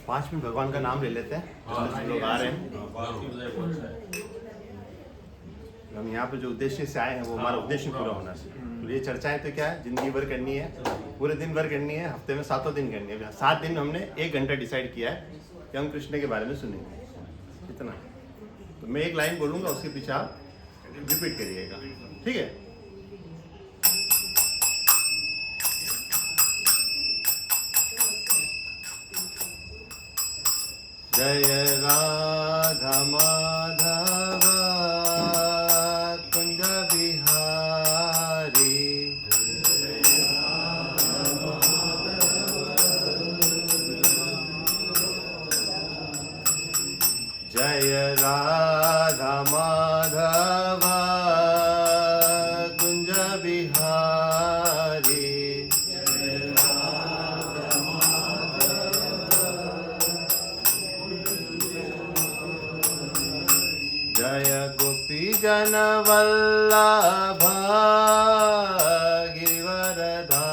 5 minute भगवान का नाम ले लेते हैं। सब लोग आ रहे हैं। हम यहाँ पे जो उद्देश्य से आए हैं वो हमारा उद्देश्य पूरा होना चाहिए। तो ये चर्चाएं तो क्या है, जिंदगी भर करनी है, पूरे दिन भर करनी है, हफ्ते में 7 दिन करनी है। 7 दिन हमने 1 घंटा डिसाइड किया है कि हम कृष्ण के बारे में सुनेंगे। इतना। तो मैं एक लाइन बोलूँगा, उसके पीछे आप रिपीट करिएगा, ठीक है? जय राधा माधव कुंज बिहारी, जय राधा माधव कुंज बिहारी, जय गोपी जन वल्लभ गिरिवरधारी,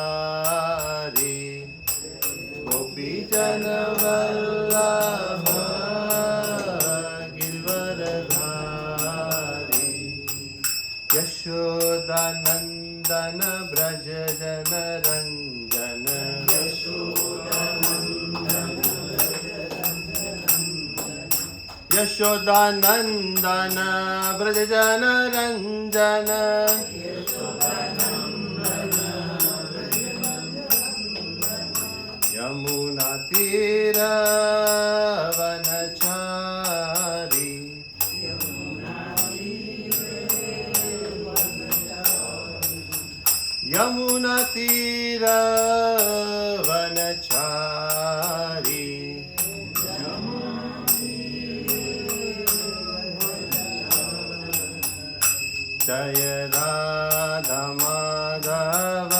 गोपी जन वल्लभ गिरिवरधारी, यशोदा नंदन ब्रज जन रंजन, यशोदा नंदन ब्रज जन रंजन, यमुना तीर वनचारी, यमुना तीर वनचारी, जय राधा माधव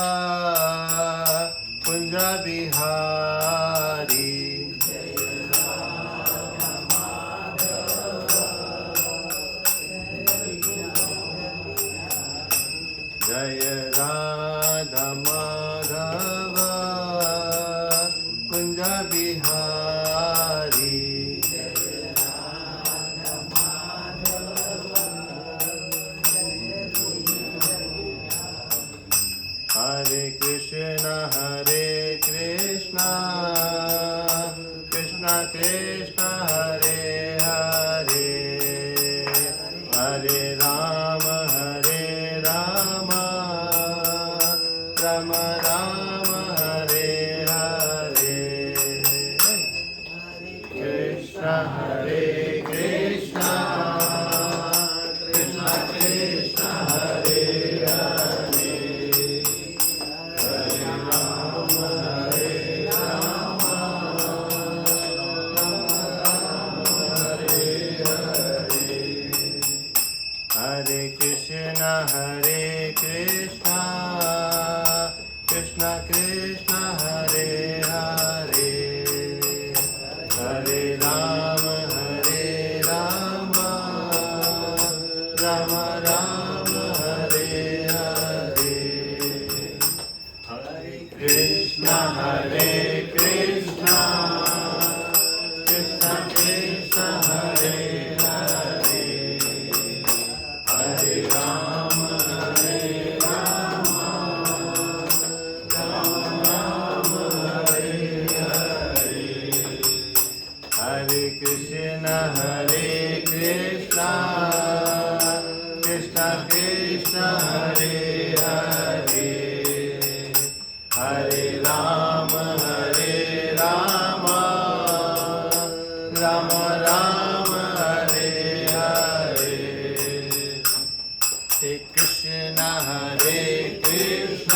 कुंज बिहारी, जय राधा माधव कुंज बिहारी, हरे कृष्ण कृष्ण कृष्ण हरे हरे, हरे राम राम राम हरे हरे, कृष्ण कृष्ण कृष्ण कृष्ण हरे हरे, हरे कृष्ण कृष्ण कृष्ण हरे हरे, हरे राम राम राम हरे हरे, हरे कृष्ण कृष्ण कृष्ण कृष्ण हरे हरे, हरे राम राम राम हरे हरे, हरे कृष्ण कृष्ण कृष्ण हरे हरे, हरे राम राम राम हरे हरे, हे कृष्ण कृष्ण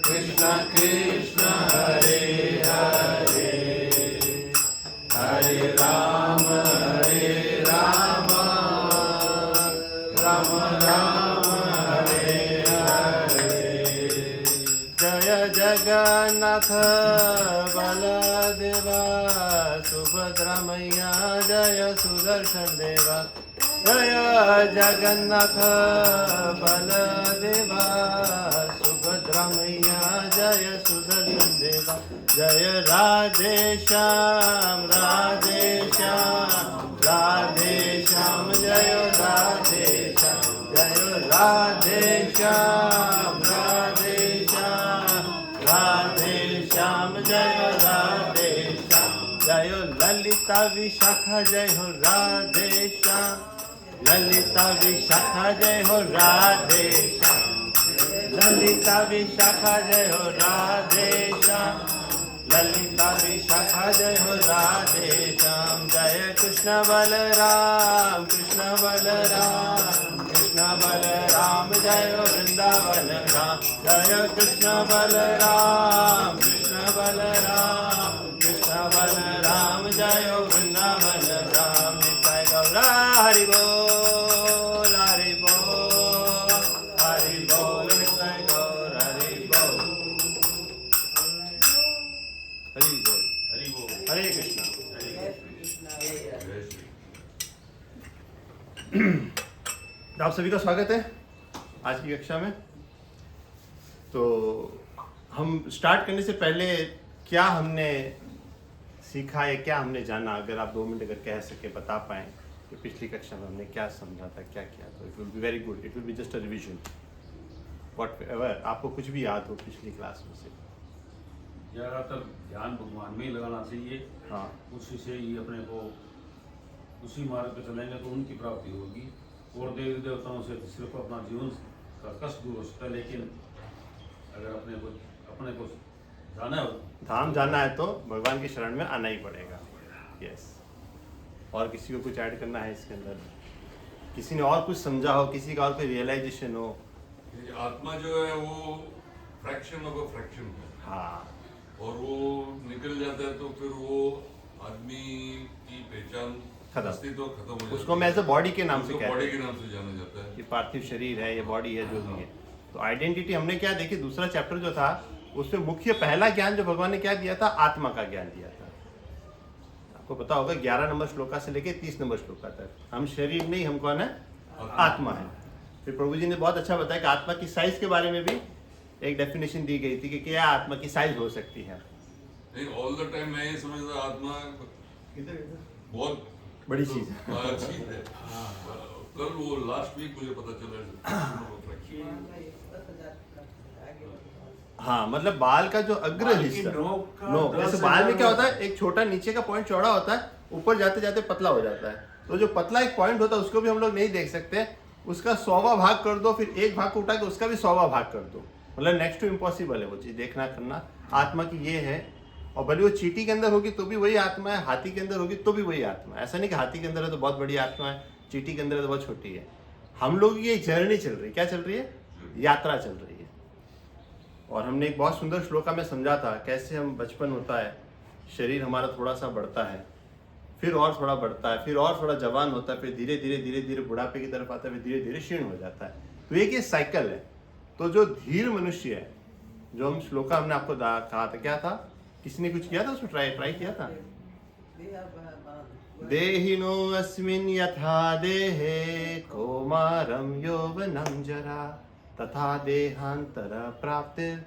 कृष्ण कृष्ण हरे हरे, हरे राम राम राम हरे हरे, जय जगन्नाथ बलदेवा सुभद्रा मैया, जय सुदर्शन देवा, जय जगन्नाथ बलदेवा सुभद्रा मैया जय सुदर्शन देवा जय राधे श्याम राधे श्याम राधे श्याम जय राधे श्याम जय राधे श्याम राधे श्याम राधे श्याम जय राधे श्याम जय ललिता विशाखा जय हो राधे श्याम ललिता विशाखा जय हो राधे श्याम ललिता विशाखा जय हो राधे श्याम ललिता विशाखा जय हो राधे श्याम जय कृष्ण बलराम कृष्ण बलराम जय हो वृंदावन राम जय कृष्ण बलराम कृष्ण बलराम जय हो वृंदावन राम निताय गौरा हरि बोल हरि बोल हरि बोल निताय गौर हरि बोल हरि बोल हरे कृष्णा आप सभी का स्वागत है आज की कक्षा में। तो हम स्टार्ट करने से पहले क्या हमने सीखा है, क्या हमने जाना, अगर आप 2 मिनट अगर कह सके बता पाएँ कि पिछली कक्षा में हमने क्या समझा था, क्या किया, तो it will be very good, it will be just a revision what ever आपको कुछ भी याद हो पिछली क्लास में से। ज़्यादातर ध्यान भगवान में ही लगाना चाहिए। हाँ, उसी से ही अपने को उसी मार्ग पे चलेंगे तो उनकी प्राप्ति होगी। और देवी देवताओं से सिर्फ अपना जीवन का कष्ट दूर हो सकता है, लेकिन अगर अपने को जाना हो, धाम जाना है तो भगवान की शरण में आना ही पड़ेगा। यस। और किसी को कुछ ऐड करना है इसके अंदर? किसी ने और कुछ समझा हो, किसी का और कोई रियलाइजेशन हो? आत्मा जो है वो फ्रैक्शन ऑफ अ फ्रैक्शन है। हाँ, और वो निकल जाता है तो फिर वो आदमी की पहचान अस्तित्व खत्म हो जाता है। उसको मैं एज अ बॉडी के नाम से कहते बॉडी हैं, के नाम से जाना जाता है। ये पार्थिव शरीर है, ये बॉडी है, जो भी है। तो आइडेंटिटी हमने क्या देखी, दूसरा चैप्टर जो था उसमें मुख्य पहला ज्ञान जो भगवान ने क्या दिया था, आत्मा का ज्ञान दिया था। आपको पता होगा 11 नंबर श्लोका से लेके 30 नंबर श्लोका तक हम शरीर नहीं, हम कौन है, आत्मा है। फिर प्रभु जी ने बहुत अच्छा बताया कि आत्मा की साइज के बारे में भी एक डेफिनेशन दी गई थी कि क्या आत्मा की साइज हो सकती है। नहीं, ऑल द टाइम मैं ये समझता आत्मा बहुत बड़ी चीज है। चीज है। कल वो लास्ट वीक मुझे पता चला। हाँ, मतलब बाल का जो अग्र हिस्सा, नोक, जैसे बाल में क्या होता है, एक छोटा नीचे का पॉइंट चौड़ा होता है, ऊपर जाते जाते पतला हो जाता है। तो जो पतला एक पॉइंट होता है उसको भी हम लोग नहीं देख सकते, उसका 100वां भाग कर दो, फिर एक भाग को उठा के उसका भी 100वां भाग कर दो, मतलब नेक्स्ट टू इम्पॉसिबल है वो चीज देखना करना। आत्मा की ये है। और भले वो चींटी के अंदर होगी तो भी वही आत्मा है, हाथी के अंदर होगी तो भी वही आत्मा है। ऐसा नहीं कि हाथी के अंदर है तो बहुत बड़ी आत्मा है, चींटी के अंदर है तो बहुत छोटी है। हम लोग ये जर्नी चल रही है, क्या चल रही है, यात्रा चल रही है। और हमने एक बहुत सुंदर श्लोका में समझा था कैसे हम बचपन होता है, शरीर हमारा थोड़ा सा बढ़ता है, फिर और थोड़ा बढ़ता है, फिर और थोड़ा जवान होता है, फिर धीरे धीरे धीरे धीरे बुढ़ापे की तरफ आता है, फिर धीरे धीरे क्षीण हो जाता है। तो एक ये साइकिल है। तो जो धीर मनुष्य है, जो हम श्लोका हमने आपको कहा था, क्या था, किसी ने कुछ किया था उसमें, ट्राई किया था। देहिनो अस्मिन् यथा देहे कौमारं यौवनं जरा तथा देहांतर प्राप्तिर्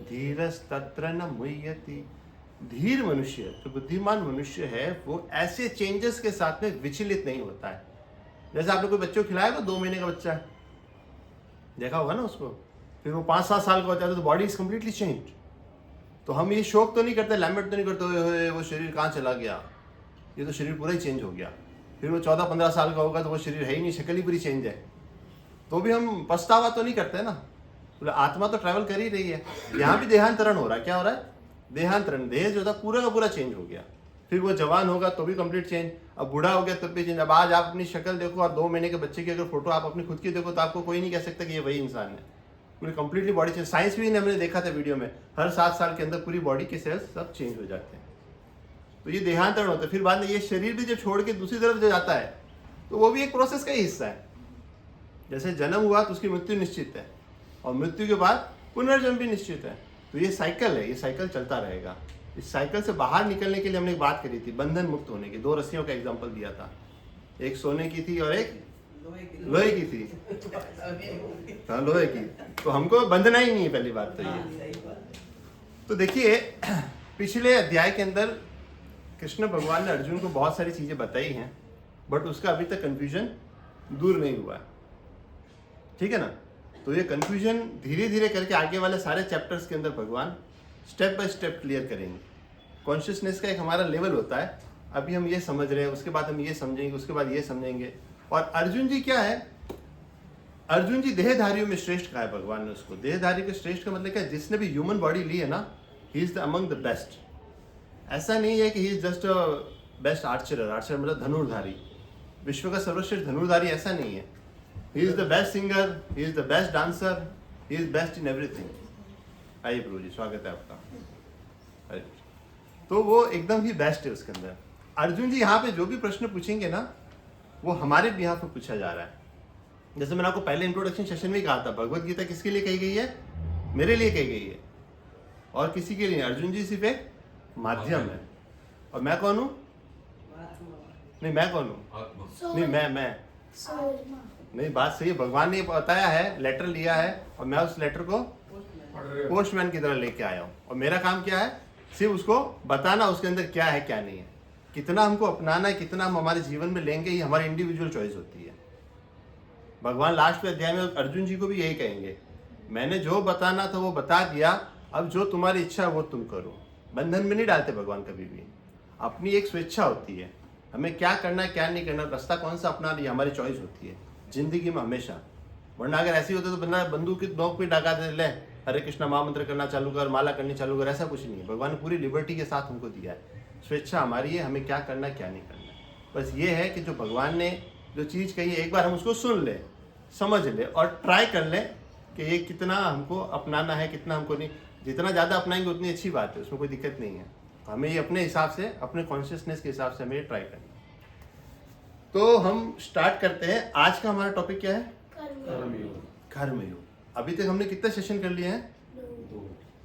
धीरस्तत्र न मुह्यति। धीर मनुष्य, जो बुद्धिमान मनुष्य है, वो ऐसे चेंजेस के साथ में विचलित नहीं होता है। जैसे आपने कोई बच्चे को खिलाया तो 2 महीने का बच्चा है, देखा होगा ना उसको, फिर वो 5-7 साल का होता है तो बॉडी इज कम्प्लीटली चेंज। तो हम ये शौक तो नहीं करते, लैम्बेट तो नहीं करते वो शरीर कहाँ चला गया, ये तो शरीर पूरा ही चेंज हो गया। फिर वो 14-15 साल का होगा तो वो शरीर है ही नहीं, शक्ल ही पूरी चेंज है, तो भी हम पछतावा तो नहीं करते ना। बोले आत्मा तो ट्रैवल कर ही रही है। यहाँ भी देहांतरण हो रहा है, क्या हो रहा है, देहांतरण। देह जो था पूरा का पूरा चेंज हो गया। फिर वो जवान होगा तो भी कंप्लीट चेंज, अब बूढ़ा हो गया तब भी चेंज। अब आज आप अपनी शक्ल देखो और 2 महीने के बच्चे की अगर फोटो आप अपनी खुद की देखो तो आपको कोई नहीं कह सकता कि ये वही इंसान है। पूरी कंप्लीटली बॉडी चेंज। साइंस भी हमने देखा था वीडियो में, हर 7 साल के अंदर पूरी बॉडी के सेल्स सब चेंज हो जाते हैं। तो ये देहांतरण होता है। फिर बाद में ये शरीर भी जब छोड़ के दूसरी तरफ जो जाता है तो वो भी एक प्रोसेस का ही हिस्सा है। जैसे जन्म हुआ तो उसकी मृत्यु निश्चित है, और मृत्यु के बाद पुनर्जन्म भी निश्चित है। तो ये साइकिल है, ये साइकिल चलता रहेगा। इस साइकिल से बाहर निकलने के लिए हमने एक बात करी थी, बंधन मुक्त होने की। 2 रस्सियों का एग्जांपल दिया था, एक सोने की थी और एक लोहे की थी, हाँ लोहे की, तो हमको बंधना ही नहीं है, पहली बात तो ये। तो देखिए पिछले अध्याय के अंदर कृष्ण भगवान ने अर्जुन को बहुत सारी चीजें बताई हैं, बट उसका अभी तक कंफ्यूजन दूर नहीं हुआ है, ठीक है ना। तो ये कंफ्यूजन धीरे धीरे करके आगे वाले सारे चैप्टर्स के अंदर भगवान स्टेप बाय स्टेप क्लियर करेंगे। कॉन्शियसनेस का एक हमारा लेवल होता है, अभी हम ये समझ रहे हैं, उसके बाद हम ये समझेंगे, उसके बाद ये समझेंगे। और अर्जुन जी क्या है, अर्जुन जी देहधारियों में श्रेष्ठ कहा है भगवान ने उसको। देहधारी के श्रेष्ठ का मतलब क्या है, जिसने भी ह्यूमन बॉडी ली है ना, he is the among the best. ऐसा नहीं है कि he is just a best Archer, Archer मतलब धनुर्धारी, विश्व का सर्वश्रेष्ठ धनुर्धारी, ऐसा नहीं है। He is the best singer, he is the best dancer, he is best in everything. आइए प्रभु जी, स्वागत है आपका। हरे कृष्ण। तो वो एकदम ही बेस्ट है उसके अंदर। अर्जुन जी यहाँ पे जो भी प्रश्न पूछेंगे ना, वो हमारे बिहाफ पे पूछा जा रहा है। जैसे मैंने आपको पहले इंट्रोडक्शन सेशन में ही कहा था, भगवत गीता किसके लिए कही गई है, मेरे लिए कही गई है, और किसी के लिए। अर्जुन जी सिर्फ एक माध्यम है। और मैं कौन हूँ? नहीं मैं कौन हूँ? आत्मा। नहीं मैं नहीं, बात सही है। भगवान ने बताया है, लेटर लिया है, और मैं उस लेटर को पोस्टमैन की तरह लेके आया हूँ। और मेरा काम क्या है, सिर्फ उसको बताना उसके अंदर क्या है क्या नहीं है, कितना हमको अपनाना है, कितना हम हमारे जीवन में लेंगे, ये हमारी इंडिविजुअल चॉइस होती है। भगवान लास्ट में अध्याय में अर्जुन जी को भी यही कहेंगे, मैंने जो बताना था वो बता दिया, अब जो तुम्हारी इच्छा है वो तुम करो। बंधन में नहीं डालते भगवान कभी भी, अपनी एक स्वेच्छा होती है, हमें क्या करना है क्या नहीं करना, रास्ता कौन सा अपना, ये हमारी चॉइस होती है जिंदगी में हमेशा। वरना अगर ऐसी होते तो बंदा बंदूक की नोक पे डाका दे, ले हरे कृष्णा महामंत्र करना चालू कर, माला करनी चालू कर, ऐसा कुछ नहीं है। भगवान ने पूरी लिबर्टी के साथ हमको दिया है, स्वेच्छा हमारी है, हमें क्या करना है क्या नहीं करना है। बस ये है कि जो भगवान ने जो चीज़ कही है, एक बार हम उसको सुन ले, समझ ले और ट्राई कर ले कि ये कितना हमको अपनाना है, कितना हमको नहीं। जितना ज़्यादा अपनाएंगे उतनी अच्छी बात है, उसमें कोई दिक्कत नहीं है। हमें ये अपने हिसाब से, अपने कॉन्शियसनेस के हिसाब से हमें ये ट्राई करना है। तो हम स्टार्ट करते हैं। आज का हमारा टॉपिक क्या है? कर्मयोग। अभी तक हमने कितने सेशन कर लिए हैं?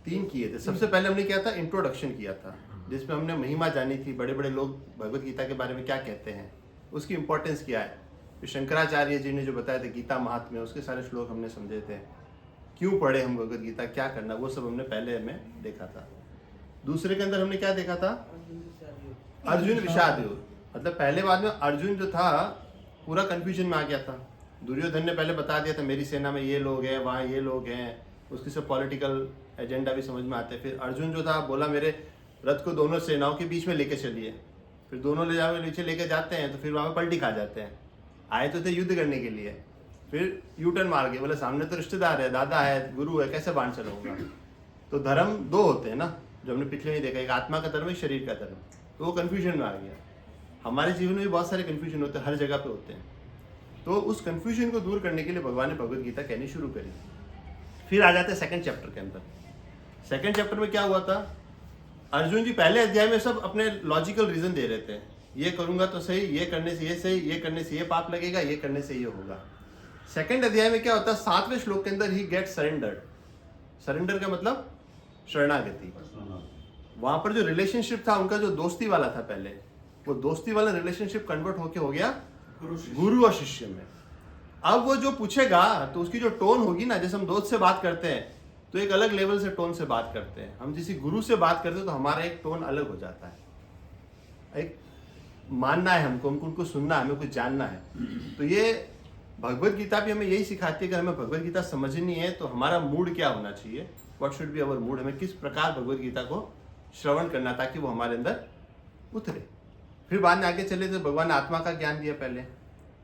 3 किए थे। सबसे पहले हमने किया था इंट्रोडक्शन किया था, जिसमें हमने महिमा जानी थी, बड़े बड़े लोग भगवत गीता के बारे में क्या कहते हैं, उसकी इंपॉर्टेंस क्या है। फिर शंकराचार्य जी ने जो बताया था गीता महात्म्य, उसके सारे श्लोक हमने समझे थे, क्यों पढ़े हम भगवत गीता, क्या करना, वो सब हमने पहले हमें देखा था। दूसरे के अंदर हमने क्या देखा था? अर्जुन विषाद योग। मतलब पहले बाद में अर्जुन जो था पूरा कंफ्यूजन में आ गया था। दुर्योधन ने पहले बता दिया था मेरी सेना में ये लोग हैं, वहाँ ये लोग हैं, उसकी सब पॉलिटिकल एजेंडा भी समझ में आते। फिर अर्जुन जो था बोला मेरे रथ को दोनों सेनाओं के बीच में लेके चलिए। फिर दोनों ले जाओ, नीचे लेके जाते हैं तो फिर वहाँ पे पलटी खा जाते हैं। आए तो थे युद्ध करने के लिए, फिर यूटर्न मार गए, बोले सामने तो रिश्तेदार है, दादा है, गुरु है, कैसे बांध चलाऊंगा। तो धर्म 2 होते हैं ना, जो हमने पिछले में देखा, एक आत्मा का धर्म, एक शरीर का धर्म। तो वो कन्फ्यूजन में आ गया। हमारे जीवन में भी बहुत सारे कन्फ्यूजन होते हैं, हर जगह पे होते हैं। तो उस कन्फ्यूजन को दूर करने के लिए भगवान ने भगवत गीता कहनी शुरू करी। फिर आ जाते हैं सेकंड चैप्टर के अंदर। सेकंड चैप्टर में क्या हुआ था? अर्जुन जी पहले अध्याय में सब अपने लॉजिकल रीजन दे रहे थे, ये करूंगा तो सही, ये करने से ये सही, ये करने से ये पाप लगेगा, ये करने से ये होगा। सेकंड अध्याय में क्या होता है? 7वें श्लोक के अंदर ही गेट सरेंडर्ड। सरेंडर का मतलब शरणागति। वहां पर जो रिलेशनशिप था उनका, जो दोस्ती वाला था पहले, वो दोस्ती वाला रिलेशनशिप कन्वर्ट होके हो गया गुरु और शिष्य में। अब वो जो पूछेगा तो उसकी जो टोन होगी ना, जैसे हम दोस्त से बात करते हैं तो एक अलग लेवल से टोन से बात करते हैं, हम किसी गुरु से बात करते हैं तो हमारा एक टोन अलग हो जाता है। एक मानना है हमको उनको सुनना है, हमें कुछ जानना है। तो ये भगवत गीता भी हमें यही सिखाती है कि हमें भगवत गीता समझनी है तो हमारा मूड क्या होना चाहिए, what should be our mood, हमें किस प्रकार भगवत गीता को श्रवण करना ताकि वो हमारे अंदर उतरे। फिर बाद में आगे चले तो भगवान ने आत्मा का ज्ञान दिया पहले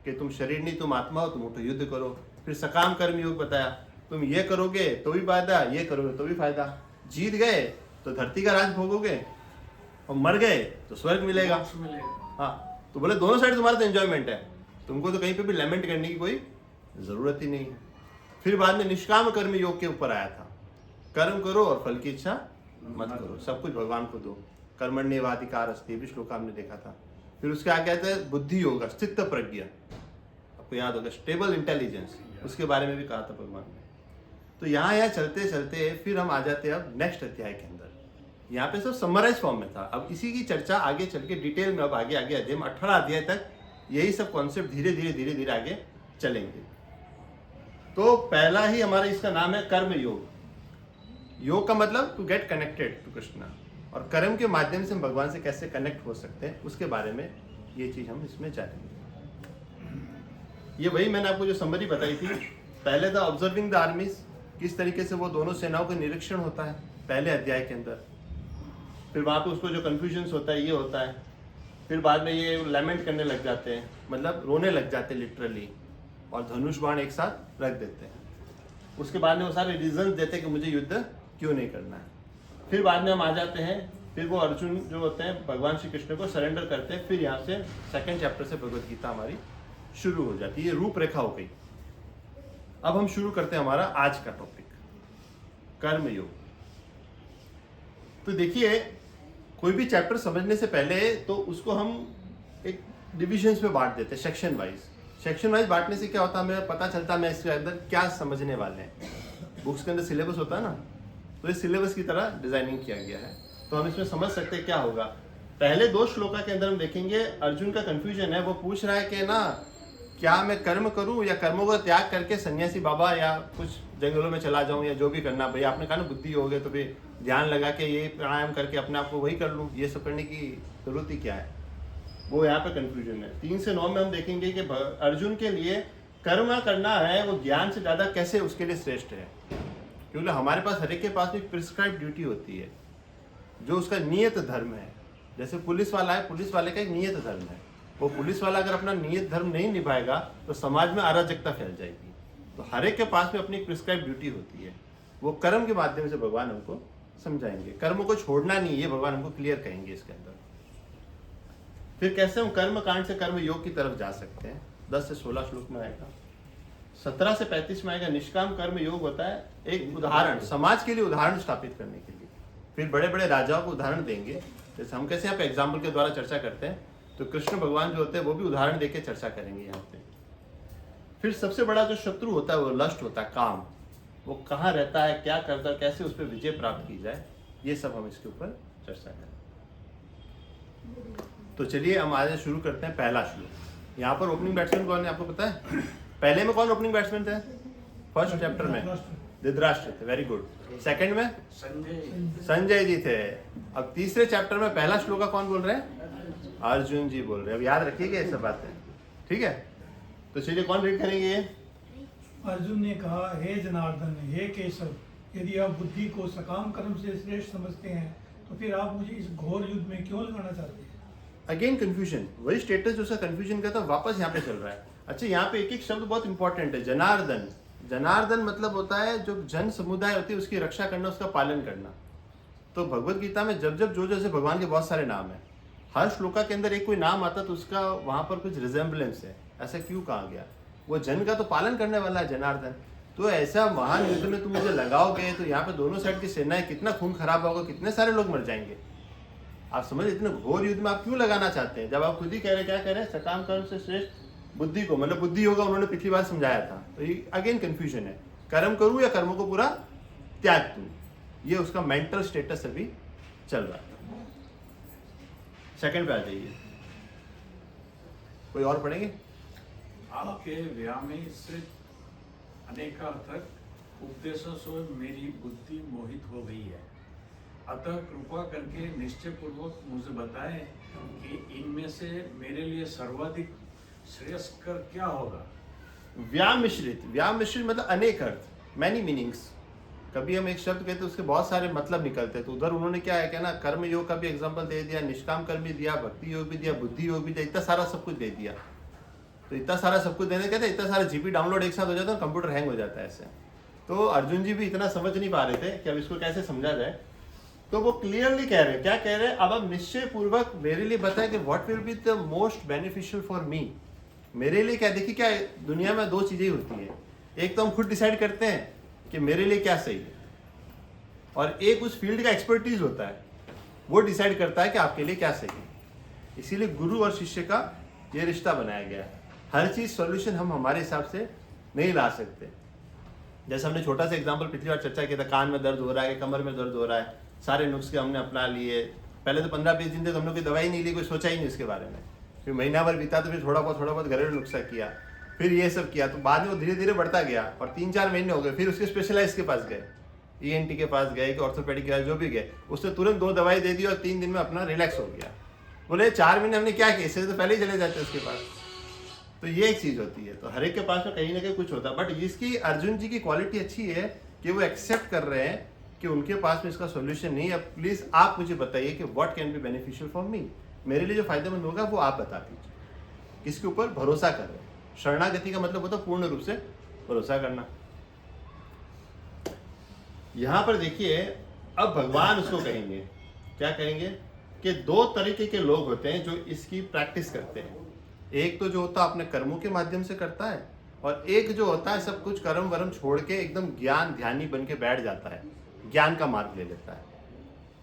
कि तुम शरीर नहीं, तुम आत्मा हो, तुम उठो युद्ध करो। फिर सकाम कर्म योग बताया, तुम ये करोगे तो भी फायदा, ये करोगे तो भी फायदा। जीत गए तो धरती का राज भोगोगे, और मर गए तो स्वर्ग मिलेगा। हाँ, तो बोले दोनों साइड तुम्हारा तो एंजॉयमेंट है, तुमको तो कहीं पे भी लेमेंट करने की कोई जरूरत ही नहीं है। फिर बाद में निष्काम कर्म योग के ऊपर आया था, कर्म करो और फल की इच्छा मत करो, सब कुछ भगवान को दो। कर्मण्येवाधिकार अस्ति भी श्लोक हमने देखा था। फिर उसके आगे आता है बुद्धि योग, स्थित प्रज्ञा, आपको याद होगा, स्टेबल इंटेलिजेंस, उसके बारे में भी कहा था भगवान ने। तो यहाँ चलते चलते फिर हम आ जाते हैं अब नेक्स्ट अध्याय के अंदर। यहाँ पे सब समराइज फॉर्म में था, अब इसी की चर्चा आगे चल के डिटेल में अब आगे अध्याय में 18 अध्याय तक यही सब कॉन्सेप्ट धीरे धीरे आगे चलेंगे। तो पहला ही हमारा इसका नाम है कर्म योग। योग का मतलब to get connected to Krishna, और कर्म के माध्यम से हम भगवान से कैसे कनेक्ट हो सकते हैं उसके बारे में ये चीज हम इसमें जानेंगे। ये वही मैंने आपको जो समरी बताई थी, पहले था ऑब्जर्विंग द आर्मीज, किस तरीके से वो दोनों सेनाओं का निरीक्षण होता है पहले अध्याय के अंदर। फिर वहाँ पे उसको जो कन्फ्यूजन्स होता है ये होता है। फिर बाद में ये लैमेंट करने लग जाते हैं, मतलब रोने लग जाते हैं लिटरली, और धनुष बाण एक साथ रख देते हैं। उसके बाद में वो सारे रीजन देते हैं कि मुझे युद्ध क्यों नहीं करना है। फिर बाद में हम आ जाते हैं, फिर वो अर्जुन जो होते हैं भगवान श्री कृष्ण को सरेंडर करते हैं। फिर यहाँ से सेकंड चैप्टर से भगवत गीता हमारी शुरू हो जाती है। ये रूपरेखा हो गई। अब हम शुरू करते हैं हमारा आज का टॉपिक, कर्म योग। तो देखिए, कोई भी चैप्टर समझने से पहले तो उसको हम एक डिविजन्स में बांट देते हैं, सेक्शन वाइज। सेक्शन वाइज बांटने से क्या होता है, हमें पता चलता है मैं इसके अंदर क्या समझने वाले हैं। बुक्स के अंदर सिलेबस होता है ना, तो इस सिलेबस की तरह डिजाइनिंग किया गया है, तो हम इसमें समझ सकते हैं क्या होगा। पहले 2 श्लोका के अंदर हम देखेंगे अर्जुन का कंफ्यूजन है। वो पूछ रहा है कि ना, क्या मैं कर्म करूं या कर्मों का त्याग करके सन्यासी बाबा या कुछ जंगलों में चला जाऊं, या जो भी करना। भाई आपने कहा ना बुद्धि हो गए, तो भाई ध्यान लगा के ये प्राणायाम करके अपने आप को वही कर लूं, ये सब करने की जरूरत ही क्या है। वो यहाँ पे कंफ्यूजन है। 3 से 9 में हम देखेंगे कि अर्जुन के लिए कर्म करना है वो ज्ञान से ज्यादा कैसे उसके लिए श्रेष्ठ है, क्योंकि हमारे पास हर एक के पास एक प्रिस्क्राइब ड्यूटी होती है जो उसका नियत धर्म है। जैसे पुलिस वाला है, पुलिस वाले का एक नियत धर्म है। वो पुलिस वाला अगर अपना नियत धर्म नहीं निभाएगा तो समाज में अराजकता फैल जाएगी। तो हर एक के पास में अपनी प्रिस्क्राइब ड्यूटी होती है। वो कर्म के माध्यम से भगवान हमको समझाएंगे। कर्म को छोड़ना नहीं, ये भगवान हमको क्लियर कहेंगे इसके अंदर। फिर कैसे हम कर्म कांड से कर्म योग की तरफ जा सकते हैं, 10 से 16 श्लोक में आएगा। 17 से 35 में आएगा निष्काम कर्म योग होता है एक उदाहरण, समाज के लिए उदाहरण स्थापित करने के लिए। फिर बड़े बड़े राजाओं को उदाहरण देंगे, जैसे हम कैसे यहाँ पे एग्जाम्पल के द्वारा चर्चा करते हैं, तो कृष्ण भगवान जो होते हैं वो भी उदाहरण देके चर्चा करेंगे यहाँ पे। फिर सबसे बड़ा जो शत्रु होता है वो लस्ट होता है, काम। वो कहाँ रहता है, क्या करता है, कैसे उस पर विजय प्राप्त की जाए, ये सब हम इसके ऊपर चर्चा करें। तो चलिए हम आज शुरू करते हैं पहला श्लोक। यहाँ पर ओपनिंग बैट्समैन कौन है आपको पता है? पहले में कौन ओपनिंग बैट्समैन थे? फर्स्ट चैप्टर में धृतराष्ट्र थे, वेरी गुड। सेकंड में संजय जी थे। अब तीसरे चैप्टर में पहला श्लोक का कौन बोल रहे हैं? अर्जुन जी बोल रहे हैं। अब याद रखिएगा ये सब बातें, ठीक है? तो चलिए कौन रीड करेंगे ये? अर्जुन ने कहा, हे जनार्दन, हे केशव, यदि आप बुद्धि को सकाम कर्म से श्रेष्ठ समझते हैं तो फिर आप मुझे इस घोर युद्ध में क्यों लगाना चाहते हैं? अगेन कंफ्यूजन, वही स्टेटस जो उसका कंफ्यूजन का था वापस यहाँ पे चल रहा है। अच्छा, यहाँ पे एक एक शब्द बहुत इंपॉर्टेंट है। जनार्दन, जनार्दन मतलब होता है जो जन समुदाय होती है उसकी रक्षा करना, उसका पालन करना। तो भगवत गीता में जब जब जो जैसे भगवान के बहुत सारे नाम है, हर श्लोका के अंदर एक कोई नाम आता तो उसका वहां पर कुछ रिजेम्बलेंस है। ऐसा क्यों कहा गया? वो जन का तो पालन करने वाला है जनार्दन। तो ऐसा महान युद्ध में तुम मुझे लगाओगे तो यहाँ पे दोनों साइड की सेनाएं, कितना खून खराब होगा, कितने सारे लोग मर जाएंगे। आप समझ, इतने घोर युद्ध में आप क्यों लगाना चाहते हैं? जब आप खुद ही कह रहे, क्या कह रहे हैं? सकाम कर्म से श्रेष्ठ बुद्धि को, मतलब बुद्धि होगा, उन्होंने पिछली बार समझाया था। तो ये अगेन कंफ्यूजन है, कर्म करूं या कर्मों को पूरा त्याग दूं, ये उसका मेंटल स्टेटस अभी चल रहा है। सेकंड पे आ जाइए। कोई और पढ़ेंगे? आपके व्यामिश्रित अनेकार्थक उपदेशों से मेरी बुद्धि मोहित हो गई है, अतः कृपा करके निश्चय पूर्वक मुझे बताएं कि इनमें से मेरे लिए सर्वाधिक श्रेयस्कर क्या होगा। व्यामिश्रित, व्यामिश्रित मतलब अनेक अर्थ, मैनी मीनिंग्स। कभी हम एक शब्द कहते हैं उसके बहुत सारे मतलब निकलते हैं। तो उधर उन्होंने क्या है क्या ना, कर्म योग का भी एग्जांपल दे दिया, निष्काम कर्म भी दिया, भक्ति योग भी दिया, बुद्धि योग भी दिया, इतना सारा सब कुछ दे दिया। तो इतना सारा सब कुछ देने कहते हैं, इतना सारा जीबी डाउनलोड एक साथ हो जाता है, कंप्यूटर हैंग हो जाता है ऐसे। तो अर्जुन जी भी इतना समझ नहीं पा रहे थे कि अब इसको कैसे समझा जाए। तो वो क्लियरली कह रहे हैं, क्या कह रहे हैं? अब निश्चय पूर्वक मेरे लिए बताएं कि what will be the most beneficial for me. मेरे लिए क्या, देखिए क्या दुनिया में 2 चीजें होती है, एक तो हम खुद डिसाइड करते हैं कि मेरे लिए क्या सही है, और एक उस फील्ड का एक्सपर्टीज होता है, वो डिसाइड करता है कि आपके लिए क्या सही है। इसीलिए गुरु और शिष्य का ये रिश्ता बनाया गया है। हर चीज सॉल्यूशन हम हमारे हिसाब से नहीं ला सकते। जैसे हमने छोटा सा एग्जांपल पिछली बार चर्चा किया था, कान में दर्द हो रहा है, कमर में दर्द हो रहा है, सारे नुस्खे हमने अपना लिए। पहले तो 15-20 दिन तक हमने कोई दवाई नहीं ली, कोई सोचा ही नहीं इसके बारे में। फिर महीना भर बीता तो फिर थोड़ा बहुत घरेलू नुस्खा किया। फिर ये सब किया, तो बाद में वो धीरे धीरे बढ़ता गया और 3-4 महीने हो गए, फिर उसके स्पेशलाइस्ट के पास गए, ENT के पास गए कि ऑर्थोपेडिक के पास, जो भी गए, उसने तुरंत 2 दवाई दे दी और 3 दिन में अपना रिलैक्स हो गया। बोले 4 महीने हमने क्या किया, इससे तो पहले ही चले जाते उसके पास। तो ये एक चीज होती है, तो हर एक के पास में कहीं ना कहीं कुछ होता है, बट इसकी अर्जुन जी की क्वालिटी अच्छी है कि वो एक्सेप्ट कर रहे हैं कि उनके पास में इसका सोल्यूशन नहीं है। प्लीज आप मुझे बताइए कि what can be beneficial for me, मेरे लिए जो फायदेमंद होगा वो आप बता दीजिए। किसके ऊपर भरोसा कर रहे हैं। शरणागति का मतलब होता है पूर्ण रूप से भरोसा करना। यहां पर देखिए, अब भगवान उसको कहेंगे, क्या कहेंगे कि 2 तरीके के लोग होते हैं जो इसकी प्रैक्टिस करते हैं। एक तो जो होता है अपने कर्मों के माध्यम से करता है, और एक जो होता है सब कुछ कर्म वर्म छोड़ के एकदम ज्ञान ध्यानी बन के बैठ जाता है, ज्ञान का मार्ग ले लेता है।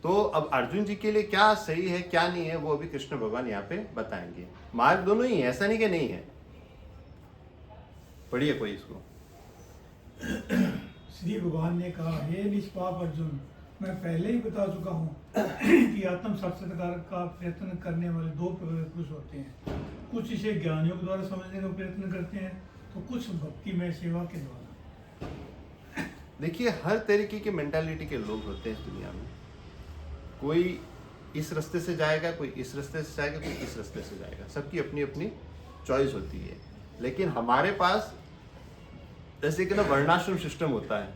तो अब अर्जुन जी के लिए क्या सही है क्या नहीं है वो अभी कृष्ण भगवान यहाँ पे बताएंगे। मार्ग दोनों ही है, ऐसा नहीं कि नहीं है। पढ़िए कोई इसको। श्री भगवान ने कहा, हे निष्पाप अर्जुन, मैं पहले ही बता चुका हूँ कि आत्म साक्षात्कार का प्रयत्न करने वाले 2 पुरुष होते हैं। कुछ इसे ज्ञान योग द्वारा समझने का प्रयत्न करते हैं, तो कुछ भक्तिमय सेवा के द्वारा। देखिए, हर तरीके की मेंटालिटी के लोग होते हैं इस दुनिया में। कोई इस रास्ते से जाएगा, कोई इस रास्ते से जाएगा, कोई इस रास्ते से जाएगा, सबकी अपनी अपनी चॉइस होती है। लेकिन हमारे पास जैसे कि ना वर्णाश्रम सिस्टम होता है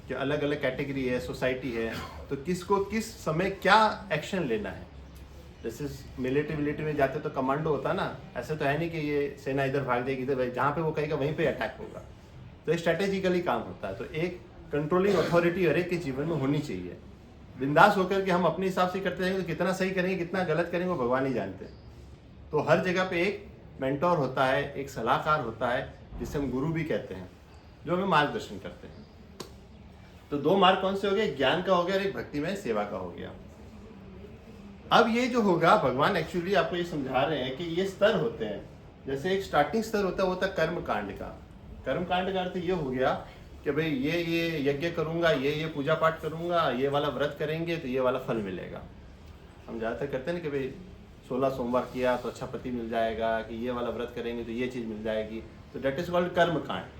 कि अलग अलग कैटेगरी है, सोसाइटी है, तो किसको किस समय क्या एक्शन लेना है। जैसे मिलिट्री में जाते तो कमांडो होता ना, ऐसे तो है नहीं कि ये सेना इधर भाग जाएगी इधर, जहाँ पे वो कहेगा वहीं पे अटैक होगा। तो एक स्ट्रेटेजिकली काम होता है। तो एक कंट्रोलिंग अथॉरिटी हर एक के जीवन में होनी चाहिए। बिंदास होकर के हम अपने हिसाब से करते जाएंगे तो कितना सही करेंगे कितना गलत करेंगे वो भगवान ही जानते हैं। तो हर जगह पे एक मेंटोर होता है, एक सलाहकार होता है, जिसे हम गुरु भी कहते हैं, जो हमें मार्गदर्शन करते हैं। तो 2 मार्ग कौन से हो गए, ज्ञान का हो गया और एक भक्तिमय सेवा का हो गया। अब ये जो होगा, भगवान एक्चुअली आपको ये समझा रहे हैं कि ये स्तर होते हैं। जैसे एक स्टार्टिंग स्तर होता है, वो होता है कर्म कांड का। कर्म कांड का अर्थ ये हो गया कि भाई ये यज्ञ करूंगा, ये पूजा पाठ करूंगा, ये वाला व्रत करेंगे तो ये वाला फल मिलेगा। हम ज़्यादातर करते हैं ना कि भाई 16 सोमवार किया तो अच्छा पति मिल जाएगा, कि ये वाला व्रत करेंगे तो ये चीज़ मिल जाएगी। तो डेट इज कॉल्ड कर्म कांड।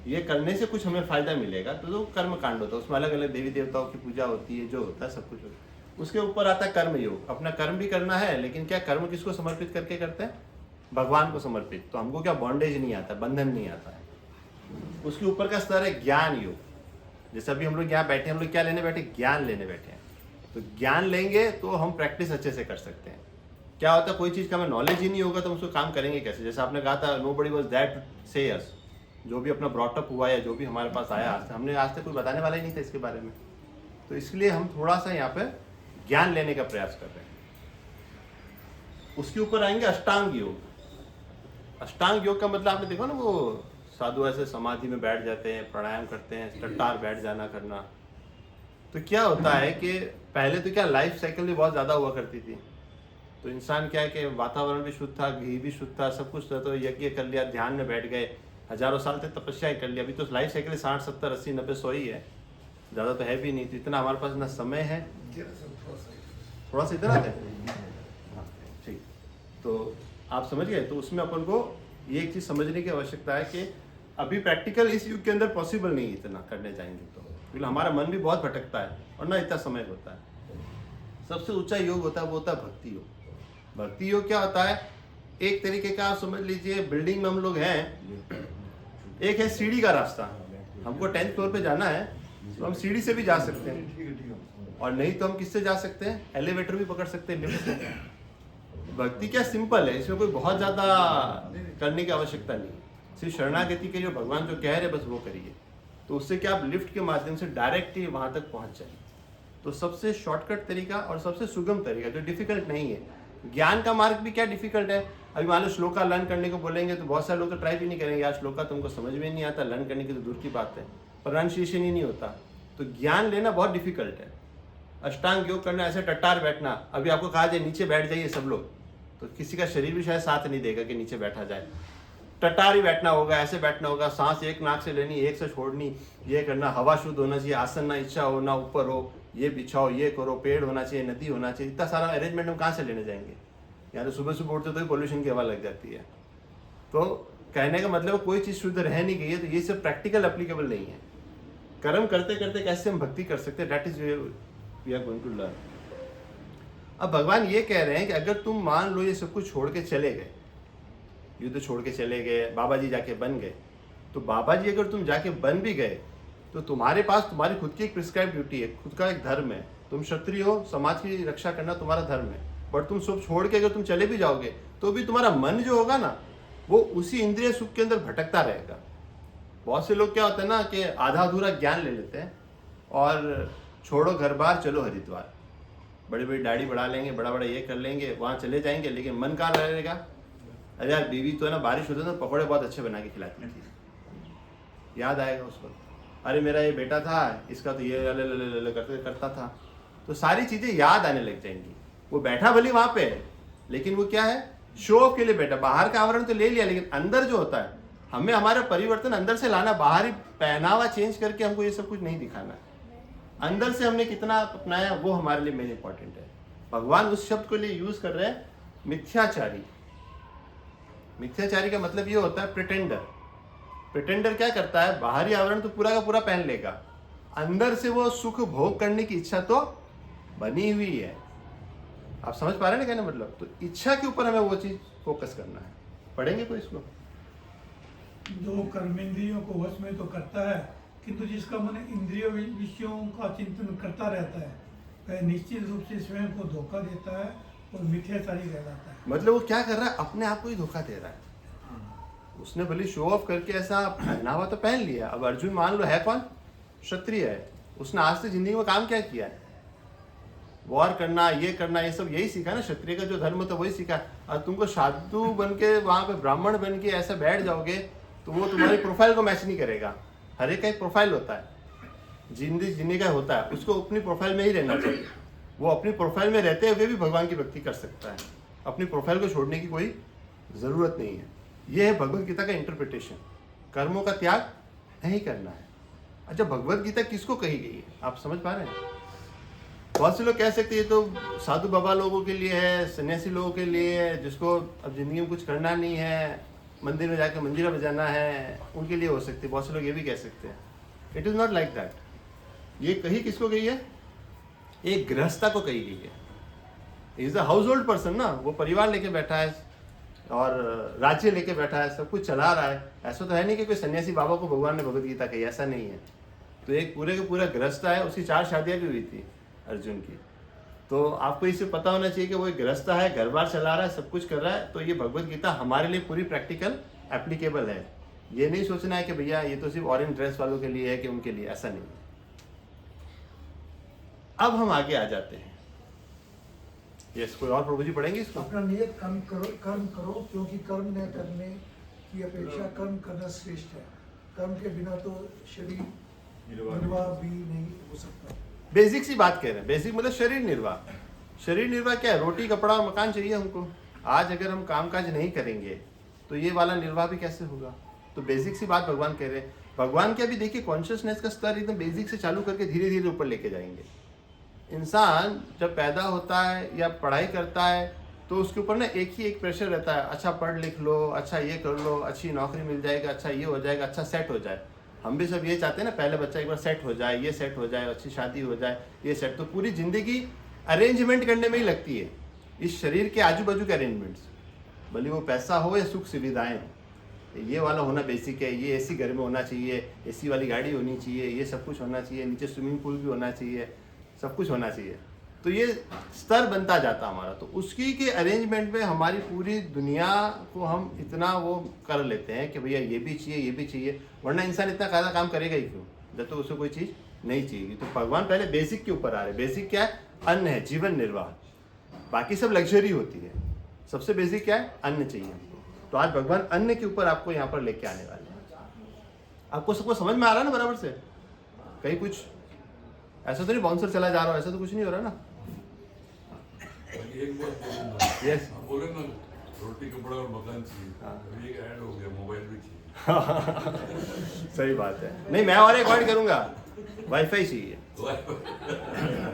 ये करने से कुछ हमें फायदा मिलेगा, तो कर्म कांड होता है। उसमें अलग अलग देवी देवताओं की पूजा होती है, जो होता है सब कुछ होता है। उसके ऊपर आता है कर्म योग। अपना कर्म भी करना है, लेकिन क्या कर्म किसको समर्पित करके करते हैं, भगवान को समर्पित। तो हमको क्या बॉन्डेज नहीं आता, बंधन नहीं आता है। उसके ऊपर का स्तर है ज्ञान योग। जैसे अभी हम लोग यहाँ बैठे, हम लोग क्या लेने बैठे, ज्ञान लेने बैठे हैं। तो ज्ञान लेंगे तो हम प्रैक्टिस अच्छे से कर सकते हैं। क्या होता है, कोई चीज़ का हमें नॉलेज ही नहीं होगा तो हम उसको काम करेंगे कैसे। जैसे आपने कहा था, नोबडी वाज देयर टू से अस। जो भी अपना ब्रॉटअप हुआ है, जो भी हमारे पास आया, हमने आज तक कोई बताने वाला ही नहीं था इसके बारे में। तो इसलिए हम थोड़ा सा यहाँ पे ज्ञान लेने का प्रयास कर रहे हैं। उसके ऊपर आएंगे अष्टांग योग। अष्टांग योग का मतलब आपने देखा ना, वो साधु ऐसे समाधि में बैठ जाते हैं, प्राणायाम करते हैं, टट्टार बैठ जाना करना। तो क्या होता है कि पहले तो क्या लाइफ साइकिल भी बहुत ज़्यादा हुआ करती थी। तो इंसान क्या है कि वातावरण भी शुद्ध था, घी भी शुद्ध था, सब कुछ था। तो यज्ञ कर लिया, ध्यान में बैठ गए, हजारों साल तक तपस्या कर लिया। अभी तो लाइफ साइकिल 60, 70, 80, 90, 100 ही है, ज़्यादा तो है भी नहीं। तो इतना हमारे पास ना समय है, थोड़ा सा इतना है। ठीक, तो आप समझ गए। तो उसमें अपन को ये एक चीज़ समझने की आवश्यकता है कि अभी प्रैक्टिकल इस युग के अंदर पॉसिबल नहीं इतना करने जाएंगे तो, क्योंकि हमारा मन भी बहुत भटकता है और ना इतना समय होता है। सबसे ऊंचा योग होता है वो होता है भक्ति योग। भक्ति योग क्या होता है, एक तरीके का आप समझ लीजिए, बिल्डिंग में हम लोग हैं, एक है सीढ़ी का रास्ता। हमको 10th फ्लोर पे जाना है तो हम सीढ़ी से भी जा सकते हैं, और नहीं तो हम किससे जा सकते हैं, एलिवेटर भी पकड़ सकते हैं, लिफ्ट से। भक्ति क्या सिंपल है, इसमें कोई बहुत ज़्यादा करने की आवश्यकता नहीं। सिर्फ शरणागति के जो भगवान जो कह रहे बस वो करिए, तो उससे क्या आप लिफ्ट के माध्यम से डायरेक्ट ही वहाँ तक पहुँच जाएंगे। तो सबसे शॉर्टकट तरीका और सबसे सुगम तरीका, जो डिफिकल्ट नहीं है। ज्ञान का मार्ग भी क्या डिफिकल्ट है। अभी मान लो श्लोका लर्न करने को बोलेंगे तो बहुत सारे लोग तो ट्राई भी नहीं करेंगे। यार श्लोका तुमको समझ में नहीं आता, लर्न करने की तो दूर की बात है, प्रोनाउंसिएशन ही नहीं होता। तो ज्ञान लेना बहुत डिफिकल्ट है। अष्टांग योग करना, ऐसे टट्टार बैठना, अभी आपको कहा जाए नीचे बैठ जाइए सब लोग, तो किसी का शरीर भी शायद साथ नहीं देगा कि नीचे बैठा जाए। टट्टार ही बैठना होगा, ऐसे बैठना होगा, सांस एक नाक से लेनी, एक से छोड़नी, ये करना, हवा शुद्ध होना चाहिए, आसन ना इच्छा हो ना ऊपर हो, ये बिछाओ, ये करो, पेड़ होना चाहिए, नदी होना चाहिए। इतना सारा अरेंजमेंट हम कहाँ से लेने जाएंगे। यहाँ तो सुबह सुबह उठते तो ही पोल्यूशन की हवा लग जाती है। तो कहने का मतलब कोई चीज शुद्ध रह नहीं गई है, तो ये सब प्रैक्टिकल एप्लीकेबल नहीं है। कर्म करते करते कैसे हम भक्ति कर सकते हैं, that is we are going to learn. अब भगवान ये कह रहे हैं कि अगर तुम मान लो ये सब कुछ छोड़ के चले गए, युद्ध छोड़ के चले गए, बाबा जी जाके बन गए, तो बाबा जी अगर तुम जाके बन भी गए तो तुम्हारे पास तुम्हारी खुद की एक प्रिस्क्राइब ड्यूटी है, खुद का एक धर्म है, तुम क्षत्रिय हो, समाज की रक्षा करना तुम्हारा धर्म है। बट तुम सब छोड़ के अगर तुम चले भी जाओगे तो भी तुम्हारा मन जो होगा ना वो उसी इंद्रिय सुख के अंदर भटकता रहेगा। बहुत से लोग क्या होता है ना कि आधा अधूरा ज्ञान ले लेते हैं और छोड़ो घर बार चलो हरिद्वार, बड़ी बड़ी दाढ़ी बढ़ा लेंगे, बड़ा बड़ा ये कर लेंगे, वहाँ चले जाएंगे, लेकिन मन कहाँ रहेगा? अरे यार बीवी तो है ना, बारिश होती है तो पकौड़े बहुत अच्छे बना के खिलाती थी, याद आएगा उसको। अरे मेरा ये बेटा था, इसका तो ये ले करता था। तो सारी चीजें याद आने लग जाएंगी। वो बैठा भले वहां पे है, लेकिन वो क्या है, शो ऑफ के लिए बैठा। बाहर का आवरण तो ले लिया, लेकिन अंदर जो होता है, हमें हमारा परिवर्तन अंदर से लाना। बाहरी पहनावा चेंज करके हमको ये सब कुछ नहीं दिखाना है। अंदर से हमने कितना अपनाया वो हमारे लिए मेन इंपॉर्टेंट है। भगवान उस शब्द को लिए यूज कर रहे हैं मिथ्याचारी। मिथ्याचारी का मतलब ये होता है प्रिटेंडर। प्रिटेंडर क्या करता है, बाहरी आवरण तो पूरा का पूरा पहन लेगा, अंदर से वो सुख भोग करने की इच्छा तो बनी हुई है। आप समझ पा रहे हैं ना कहने मतलब? तो इच्छा के ऊपर हमें वो चीज फोकस करना है। पढ़ेंगे कोई इसको? जो कर्मेंद्रियों को वश में तो करता है, किंतु जिसका मन इंद्रियों विषयों का चिंतन करता रहता है वह निश्चित रूप से स्वयं को धोखा देता है और मिथ्याचारी कहलाता है। मतलब वो क्या कर रहा है, अपने आप को ही धोखा दे रहा है। उसने भले शो ऑफ करके ऐसा पहनावा तो पहन लिया। अब अर्जुन मान लो है कौन, क्षत्रिय है, उसने आज तक जिंदगी में काम क्या किया है? वॉर करना, ये करना, ये सब यही सीखा ना। क्षत्रिय का जो धर्म था वही सीखा। और तुमको साधु बन के वहां पे ब्राह्मण बन के ऐसा बैठ जाओगे तो वो तुम्हारी प्रोफाइल को मैच नहीं करेगा। हर एक का एक प्रोफाइल होता है, जिंदगी जीने का होता है, उसको अपनी प्रोफाइल में ही रहना चाहिए। वो अपनी प्रोफाइल में रहते हुए भी भगवान की भक्ति कर सकता है। अपनी प्रोफाइल को छोड़ने की कोई जरूरत नहीं है। ये है भगवत गीता का इंटरप्रिटेशन। कर्मों का त्याग नहीं करना है। अच्छा, भगवत गीता किसको कही गई है, आप समझ पा रहे हैं? बहुत से लोग कह सकते हैं ये तो साधु बाबा लोगों के लिए है, सन्यासी लोगों के लिए है, जिसको अब जिंदगी में कुछ करना नहीं है, मंदिर में जाकर मंदिर बजाना है, उनके लिए हो सकती है। बहुत से लोग ये भी कह सकते हैं। It is not like that. ये कही किसको गई है? एक गृहस्था को कही गई है। Is a house hold person ना, वो परिवार लेके बैठा है और राज्य लेके बैठा है, सब कुछ चला रहा है। ऐसा तो है नहीं कि कोई सन्यासी बाबा को भगवान ने भगवत गीता कही, ऐसा नहीं है। तो एक पूरे का पूरा गृहस्था है, उसकी 4 शादियां भी हुई थी अर्जुन की। तो आपको इससे पता होना चाहिए कि वो एक गृहस्था है, घर बार चला रहा है, सब कुछ कर रहा है। तो ये भगवत गीता हमारे लिए पूरी प्रैक्टिकल एप्लीकेबल है। ये नहीं सोचना है कि भैया ये तो सिर्फ ऑरेंज ड्रेस वालों के लिए है कि उनके लिए, ऐसा नहीं है। अब हम आगे आ जाते हैं। यस, कोई और प्रभु जी पढ़ेंगे इसको? अपना नियत कर्म करो क्योंकि कर्म न करने की अपेक्षा कर्म करना श्रेष्ठ है। कर्म के बिना तो शरीर निर्वाह भी नहीं हो सकता। बेसिक सी बात कह रहे हैं। बेसिक मतलब शरीर निर्वाह। शरीर निर्वाह क्या है? रोटी कपड़ा मकान चाहिए हमको। आज अगर हम कामकाज नहीं करेंगे तो ये वाला निर्वाह भी कैसे होगा? तो बेसिक सी बात भगवान कह रहे हैं। भगवान के अभी देखिए कॉन्शियसनेस का स्तर एकदम बेसिक से चालू करके धीरे धीरे ऊपर लेके जाएंगे। इंसान जब पैदा होता है या पढ़ाई करता है तो उसके ऊपर ना एक ही एक प्रेशर रहता है, अच्छा पढ़ लिख लो, अच्छा ये कर लो, अच्छी नौकरी मिल जाएगा, अच्छा ये हो जाएगा, अच्छा सेट हो जाए। हम भी सब ये चाहते हैं ना, पहले बच्चा एक बार सेट हो जाए, ये सेट हो जाए, अच्छी शादी हो जाए, ये सेट। तो पूरी जिंदगी अरेंजमेंट करने में ही लगती है, इस शरीर के आजू बाजू के अरेंजमेंट्स, भले वो पैसा हो या सुख सुविधाएं हो। ये वाला होना बेसिक है, ये एसी घर में होना चाहिए, एसी वाली गाड़ी होनी चाहिए, ये सब कुछ होना चाहिए, नीचे स्विमिंग पूल भी होना चाहिए, सब कुछ होना चाहिए। तो ये स्तर बनता जाता हमारा। तो उसकी के अरेंजमेंट में हमारी पूरी दुनिया को हम इतना वो कर लेते हैं कि भैया ये भी चाहिए, ये भी चाहिए। वरना इंसान इतना ज़्यादा काम करेगा ही क्यों, जब तो उसको कोई चीज़ नहीं चाहिए। तो भगवान पहले बेसिक के ऊपर आ रहे। बेसिक क्या है? अन्न है, जीवन निर्वाह। बाकी सब लग्जरी होती है, सबसे बेसिक क्या है? अन्न चाहिए हमको। तो आज भगवान अन्न के ऊपर आपको यहाँ पर लेके आने वाले हैं। आपको सबको समझ में आ रहा है ना बराबर से? कहीं कुछ ऐसा तो नहीं बाउंसर चला जा रहा हो, ऐसा तो कुछ नहीं हो रहा ना? एक बात बोलूंगा। यस। आप बोले ना रोटी कपड़ा और मकान चाहिए, अभी एक ऐड हो गया, मोबाइल भी चाहिए। सही बात है। नहीं, मैं और एक ऐड करूंगा, वाईफाई चाहिए।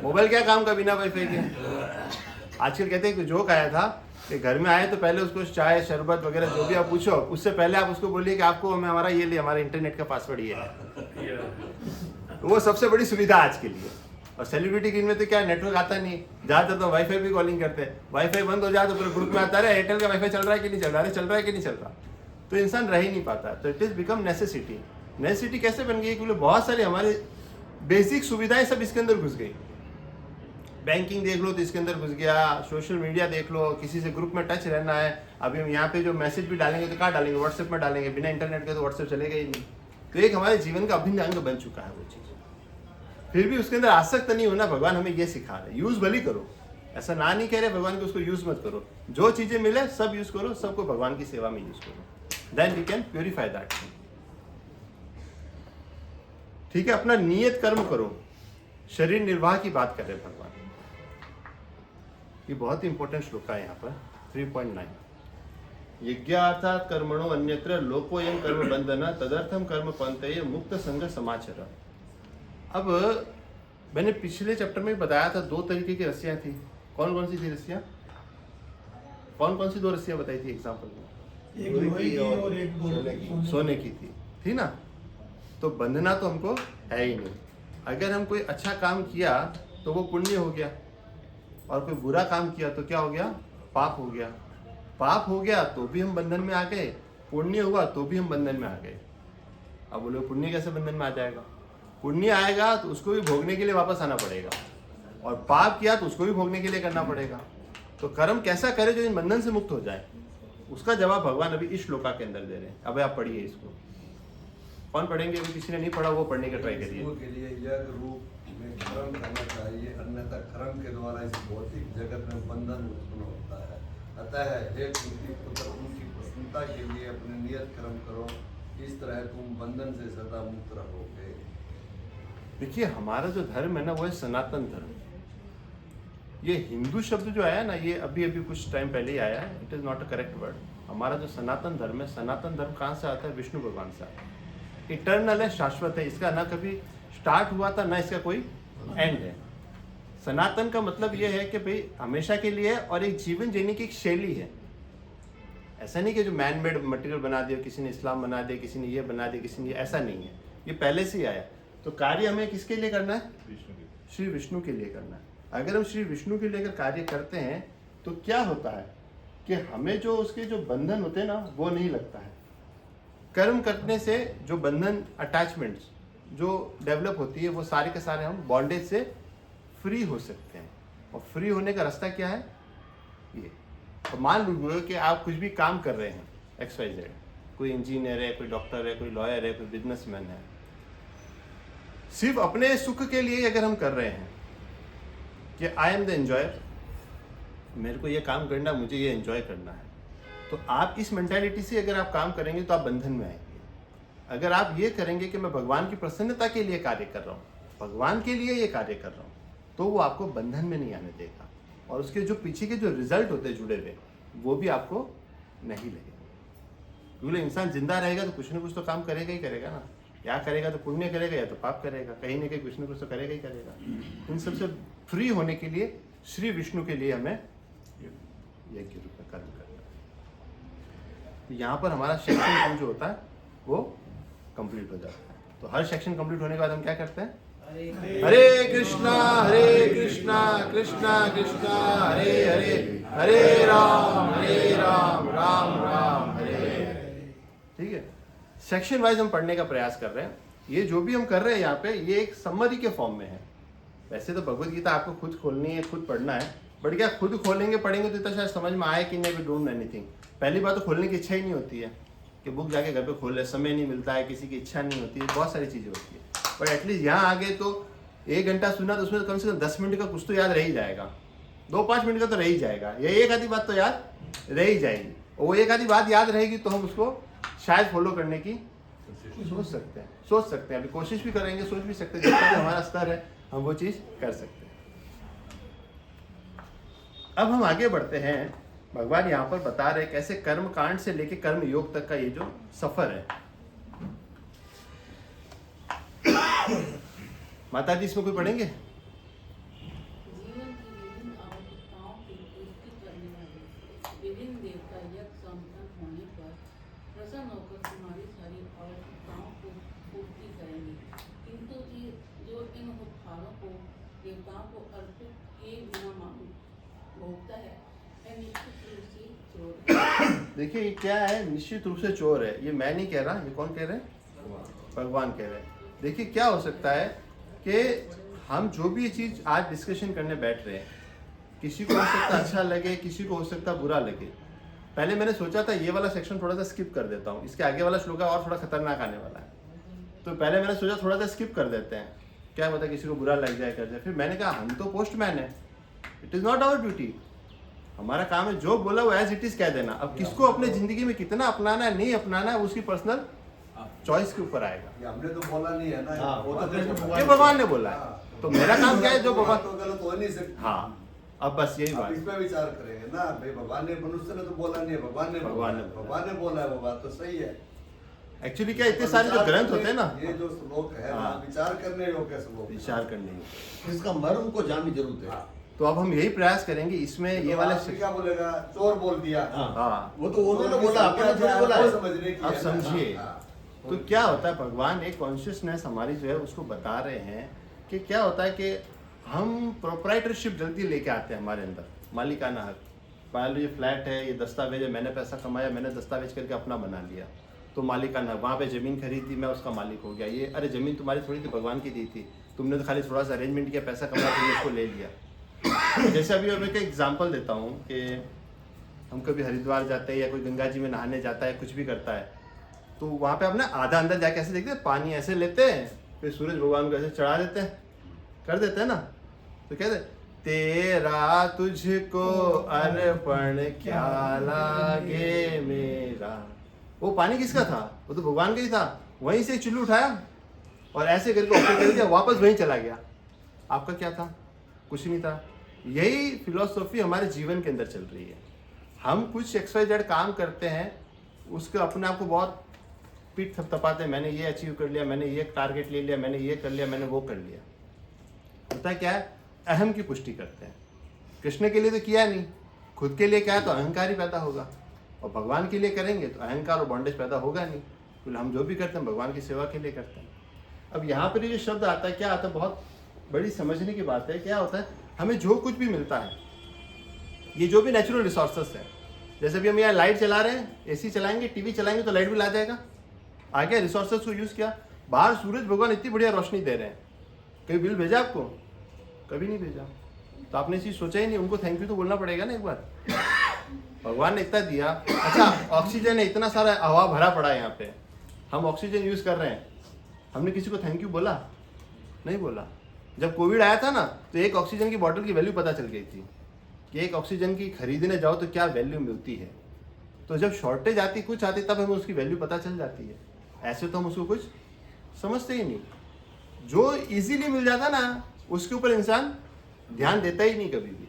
मोबाइल क्या काम का बिना वाईफाई के? आजकल कहते हैं कि जोक आया था कि घर में आए तो पहले उसको चाय शरबत वगैरह जो भी आप पूछो, उससे पहले आप उसको बोलिए कि आपको हमें हमारा ये लिए, हमारा इंटरनेट का पासवर्ड ये है। वो सबसे बड़ी सुविधा आज के लिए। और सेलिब्रिटी की इनमें तो क्या नेटवर्क आता नहीं, ज़्यादातर तो वाईफाई भी कॉलिंग करते हैं, वाईफाई बंद हो जाए तो पूरे ग्रुप में आता है एयरटेल का वाईफाई चल रहा है कि नहीं चल रहा है, चल रहा है कि नहीं चल रहा, तो इंसान रह ही नहीं पाता। तो it is become necessity. Necessity कैसे बन गई, क्योंकि बहुत सारी हमारे बेसिक सुविधाएं सब इसके अंदर घुस गई। बैंकिंग देख लो तो इसके अंदर घुस गया, सोशल मीडिया देख लो, किसी से ग्रुप में टच रहना है, अभी हम यहाँ पे जो मैसेज भी डालेंगे तो कहाँ डालेंगे, व्हाट्सएप में डालेंगे, बिना इंटरनेट के तो व्हाट्सएप चलेगा ही नहीं। तो एक हमारे जीवन का अभिन्न अंग बन चुका है वो चीज़। फिर भी उसके अंदर आसक्त नहीं होना, भगवान हमें ये सिखा रहे, यूज भली करो, ऐसा ना नहीं कह रहे भगवान को उसको यूज मत करो, जो चीजें मिले सब यूज करो, सबको भगवान की सेवा में यूज करो, then we can purify that. ठीक है, अपना नियत कर्म करो, शरीर निर्वाह की बात कर रहे भगवान। ये बहुत ही इंपॉर्टेंट श्लोक है यहाँ पर 3.9, यज्ञार्थात् कर्मणो अन्यत्र लोकोयं कर्म बंधन तदर्थम कर्म पंथये मुक्त संग समाचर। अब मैंने पिछले चैप्टर में बताया था 2 तरीके की रस्सियां थी, कौन कौन सी थी रस्सियां, कौन कौन सी 2 रस्सियां बताई थी एग्जाम्पल में, एक लोहे की और एक सोने की थी ना। तो बंधना तो हमको है ही नहीं। अगर हम कोई अच्छा काम किया तो वो पुण्य हो गया, और कोई बुरा काम किया तो क्या हो गया, पाप हो गया। पाप हो गया तो भी हम बंधन में आ गए, पुण्य हुआ तो भी हम बंधन में आ गए। अब बोलो पुण्य कैसे बंधन में आ जाएगा, पुण्य आएगा तो उसको भी भोगने के लिए वापस आना पड़ेगा, और पाप किया तो उसको भी भोगने के लिए करना पड़ेगा। तो कर्म कैसा करे जो इन बंधन से मुक्त हो जाए, उसका जवाब भगवान अभी इस श्लोका के अंदर दे रहे हैं। अब आप पढ़िए इसको, कौन पढ़ेंगे, अभी किसी ने नहीं पढ़ा वो पढ़ने का ट्राई करिए। के लिए यज्ञ रूप में कर्म करना चाहिए, अन्यथा कर्म के द्वारा इस भौतिक जगत में बंधन उत्पन्न होता है। अतः हे कुंती पुत्र, उनकी प्रसन्नता के लिए अपने नियत कर्म करो, इस तरह तुम बंधन से सदा मुक्त रहोगे। देखिए हमारा जो धर्म है ना वो है सनातन धर्म। ये हिंदू शब्द जो आया ना, ये अभी अभी कुछ टाइम पहले ही आया है, it is not a correct word. हमारा जो सनातन धर्म है, सनातन धर्म कहाँ से आता है, विष्णु भगवान से आता है। इटर्नल है, शाश्वत है, इसका ना कभी स्टार्ट हुआ था ना इसका कोई एंड है। सनातन का मतलब ये है कि भाई हमेशा के लिए, और एक जीवन जीने की एक शैली है। ऐसा नहीं कि जो मैन मेड मटेरियल बना दिया, किसी ने इस्लाम बना दिया, किसी ने ये बना दिया, किसी ने ये, ऐसा नहीं है, ये पहले से ही आया। तो कार्य हमें किसके लिए करना है, श्री विष्णु के लिए करना है। अगर हम श्री विष्णु के लिए अगर कार्य करते हैं तो क्या होता है कि हमें जो उसके जो बंधन होते हैं ना वो नहीं लगता है। कर्म करने से जो बंधन अटैचमेंट्स जो डेवलप होती है वो सारे के सारे हम बॉन्डेज से फ्री हो सकते हैं। और फ्री होने का रास्ता क्या है, ये। तो मान लीजिए कि आप कुछ भी काम कर रहे हैं, XYZ, कोई इंजीनियर है, कोई डॉक्टर है, कोई लॉयर है, कोई बिजनेसमैन है, सिर्फ अपने सुख के लिए अगर हम कर रहे हैं कि आई एम द एंजॉयर, मेरे को ये काम करना, मुझे ये एंजॉय करना है, तो आप इस मेंटालिटी से अगर आप काम करेंगे तो आप बंधन में आएंगे। अगर आप ये करेंगे कि मैं भगवान की प्रसन्नता के लिए कार्य कर रहा हूँ, भगवान के लिए ये कार्य कर रहा हूँ, तो वो आपको बंधन में नहीं आने देगा, और उसके जो पीछे के जो रिजल्ट होते हैं जुड़े हुए वो भी आपको नहीं लगेगा। क्योंकि इंसान जिंदा रहेगा तो कुछ ना कुछ तो काम करेगा ही करेगा ना, या करेगा तो पुण्य करेगा या तो पाप करेगा, कहीं ना कहीं कुछ ना कुछ तो करेगा ही करेगा। इन सबसे फ्री होने के लिए श्री विष्णु के लिए हमें यज्ञ के रूप में कर्म करना है। तो यहाँ पर हमारा सेक्शन जो होता है वो कंप्लीट हो जाता है। तो हर सेक्शन कंप्लीट होने के बाद हम क्या करते हैं, हरे कृष्णा कृष्णा कृष्णा हरे हरे, हरे राम राम राम हरे हरे। ठीक है, सेक्शन वाइज हम पढ़ने का प्रयास कर रहे हैं। ये जो भी हम कर रहे हैं यहाँ पे, ये एक समरी के फॉर्म में है। वैसे तो भगवत गीता आपको खुद खोलनी है, खुद पढ़ना है, बट क्या खुद खोलेंगे पढ़ेंगे तो इतना शायद समझ में आए कि नहीं, वी डोंट नो एनीथिंग। पहली बात तो खोलने की इच्छा ही नहीं होती है कि बुक जाके घर पे खोल ले, समय नहीं मिलता है, किसी की इच्छा नहीं होती है, बहुत सारी चीज़ें होती है। बट एटलीस्ट यहाँ आ गए तो 1 घंटा सुना तो उसमें तो कम से कम 10 मिनट का कुछ तो याद रह ही जाएगा, 2-5 मिनट का तो रह ही जाएगा, या एक आधी बात तो याद रह ही जाएगी। और वो एक आधी बात याद रहेगी तो हम उसको शायद फॉलो करने की सोच सकते हैं। अभी कोशिश भी करेंगे, सोच भी सकते हैं, जितना भी हमारा स्तर है हम वो चीज़ कर सकते हैं। अब हम आगे बढ़ते हैं। भगवान यहाँ पर बता रहे कैसे कर्म कांड से लेके कर्म योग तक का ये जो सफर है। माता जी इसमें कोई पढ़ेंगे? जीवन की विभिन्न आवश्यकताओं की पूर्ति करने वाले को अर्पित किए बिना मांग भोगता है वह निश्चित रूप से चोर है। देखिए ये क्या है, निश्चित रूप से चोर है। ये मैं नहीं कह रहा, ये कौन कह रहे हैं? भगवान कह रहे हैं। देखिए क्या हो सकता है कि हम जो भी ये चीज़ आज डिस्कशन करने बैठ रहे हैं, किसी को हो सकता अच्छा लगे, किसी को हो सकता बुरा लगे। पहले मैंने सोचा था ये वाला सेक्शन थोड़ा सा स्किप कर देता हूँ, इसके आगे वाला श्लोका और थोड़ा खतरनाक आने वाला है, तो पहले मैंने सोचा थोड़ा सा स्किप कर देते हैं, क्या पता किसी को बुरा लग जाए कर जाए। फिर मैंने कहा हम तो पोस्टमैन है, it is not our duty, हमारा काम है जो बोला वो एज इट इज़ कह देना। अब किसको अपने ज़िंदगी में कितना अपनाना है, नहीं अपनाना है, उसकी पर्सनल चॉइस के ऊपर आएगा। ये हमने तो बोला नहीं है ना, हाँ, वो तो कृष्ण ये भगवान ने बोला है, तो मेरा काम क्या है जो भगवान। तो गलत हो नहीं सकती। हाँ, अब बस यही अब बात। इस पे विचार करेंगे ना भाई, भगवान ने, मनुष्य ने तो बोला नहीं है, भगवान ने बोला है, वो बात तो सही है। एक्चुअली क्या इतने सारे जो ग्रंथ होते हैं ना, ये जो श्लोक है ना, हाँ। विचार करने योग्य श्लोक है। विचार करने की। इसका मर्म को जानने की जरूरत है। हाँ। तो अब हम यही प्रयास करेंगे इसमें ये तो वाले आदमी क्या बोलेगा, चोर बोल दिया। हाँ, वो तो उन्होंने बोला, आपने थोड़ी बोला वो है। समझने की अब है ना। समझिए। हाँ। तो क्या होता है, भगवान एक कॉन्शियसनेस हमारी जो है उसको बता रहे हैं कि क्या होता है कि हम प्रोप्राइटरशिप जल्दी लेके आते हैं हमारे अंदर, मालिकाना हक। मान लो ये फ्लैट है, ये दस्तावेज है, मैंने पैसा कमाया, मैंने दस्तावेज करके अपना बना लिया, तो मालिकाना, वहाँ पे ज़मीन खरीदी, मैं उसका मालिक हो गया। ये अरे ज़मीन तुम्हारी थोड़ी थी, भगवान की दी थी, तुमने तो खाली थोड़ा सा अरेंजमेंट किया, पैसा कमाया, तुमने उसको ले लिया। जैसे अभी मैं एक एग्जाम्पल देता हूँ कि हम कभी हरिद्वार जाते हैं या कोई गंगा जी में नहाने जाता है, कुछ भी करता है, तो वहाँ पे अपना आधा अंदर जाके ऐसे देखते हैं, पानी ऐसे लेते हैं, फिर सूरज भगवान को ऐसे चढ़ा देते हैं, कर देते हैं ना, तो कहते हैं तेरा तुझको अर्पण क्या लागे मेरा। वो पानी किसका था? वो तो भगवान का ही था। वहीं से चुल्लू उठाया और ऐसे करके ऑफर कर दिया, वापस वहीं चला गया। आपका क्या था? कुछ नहीं था। यही फिलॉसफी हमारे जीवन के अंदर चल रही है। हम कुछ XYZ काम करते हैं, उसके अपने आप को बहुत पीठ थपथपाते हैं, मैंने ये अचीव कर लिया, मैंने ये टारगेट ले लिया, मैंने ये कर लिया, मैंने वो कर लिया। होता क्या है, अहम की पुष्टि करते हैं। कृष्ण के लिए तो किया नहीं, खुद के लिए क्या है तो अहंकार ही पैदा होगा, और भगवान के लिए करेंगे तो अहंकार और बॉन्डेज पैदा होगा नहीं। तो हम जो भी करते हैं भगवान की सेवा के लिए करते हैं। अब यहाँ पर ये शब्द आता है, क्या आता है, बहुत बड़ी समझने की बात है। क्या होता है, हमें जो कुछ भी मिलता है, ये जो भी नेचुरल रिसोर्सेस है, जैसे भी हम यहाँ लाइट चला रहे हैं, AC चलाएंगे, TV चलाएंगे तो लाइट बिल आ जाएगा, आ गया, रिसोर्सेस को यूज़ किया। बाहर सूरज भगवान इतनी बढ़िया रोशनी दे रहे हैं, कभी बिल भेजा आपको? कभी नहीं भेजा। तो आपने चीज़ सोचा ही नहीं, उनको थैंक यू तो बोलना पड़ेगा ना एक बार। भगवान ने इतना दिया। अच्छा, ऑक्सीजन है, इतना सारा हवा भरा पड़ा है यहाँ पे, हम ऑक्सीजन यूज़ कर रहे हैं, हमने किसी को थैंक यू बोला? नहीं बोला। जब कोविड आया था ना, तो एक ऑक्सीजन की बोतल की वैल्यू पता चल गई थी कि एक ऑक्सीजन की खरीदने जाओ तो क्या वैल्यू मिलती है। तो जब शॉर्टेज आती, कुछ आती, तब हमें उसकी वैल्यू पता चल जाती है। ऐसे तो हम उसको कुछ समझते ही नहीं। जो इजीली मिल जाता ना, उसके ऊपर इंसान ध्यान देता ही नहीं कभी भी।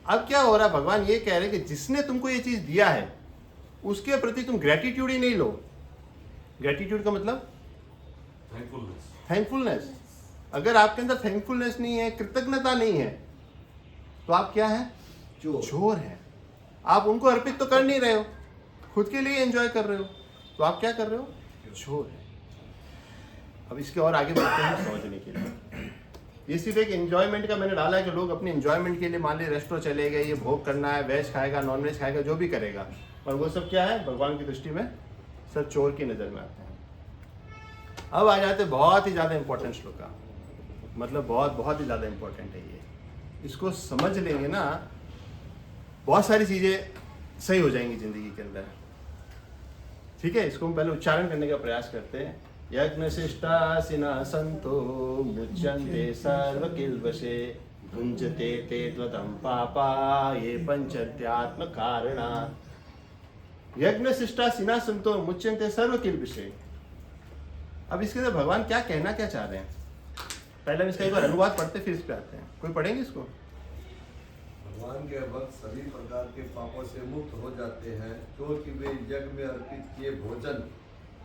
अब क्या हो रहा है, भगवान ये कह रहे हैं कि जिसने तुमको ये चीज़ दिया है उसके प्रति तुम ग्रेटिट्यूड ही नहीं लो। ग्रेटिट्यूड का मतलब थैंकफुलनेस। अगर आपके अंदर थैंकफुलनेस नहीं है, कृतज्ञता नहीं है, तो आप क्या है? चोर है। आप उनको अर्पित तो कर नहीं रहे हो, खुद के लिए एंजॉय कर रहे हो, तो आप क्या कर रहे हो? चोर है। अब इसके और आगे बढ़ते हैं समझने के लिए। ये सिर्फ एक एंजॉयमेंट का मैंने डाला है कि लोग अपने एंजॉयमेंट के लिए मान लीजिए रेस्टोरेंट चले गए, ये भोग करना है, वेज खाएगा, नॉन वेज खाएगा, जो भी करेगा, और वो सब क्या है, भगवान की दृष्टि में सब चोर की नज़र में आते हैं। अब आ जाते बहुत ही ज़्यादा इंपॉर्टेंट श्लोका, मतलब बहुत ही ज़्यादा इंपॉर्टेंट है ये। इसको समझ लेंगे ना, बहुत सारी चीज़ें सही हो जाएंगी ज़िंदगी के अंदर। ठीक है, इसको हम पहले उच्चारण करने का प्रयास करते हैं। यज्ञशिष्टासिना संतो मुच्यन्ते सर्व किल्बषे भुञ्जते ते त्वतं पापा ये पंचत्यात्म कारणात्। यज्ञशिष्टासिना संतो मुच्यन्ते सर्व किल्बषे। अब इसके अंदर भगवान क्या कहना क्या चाह रहे हैं, पहले हम इसका एक बार अनुवाद पढ़ते फिर इस पे आते हैं। कोई पढ़ेंगे इसको? भगवान के भक्त सभी प्रकार के पापों से मुक्त हो जाते हैं, क्योंकि वे यज्ञ में अर्पित किए भोजन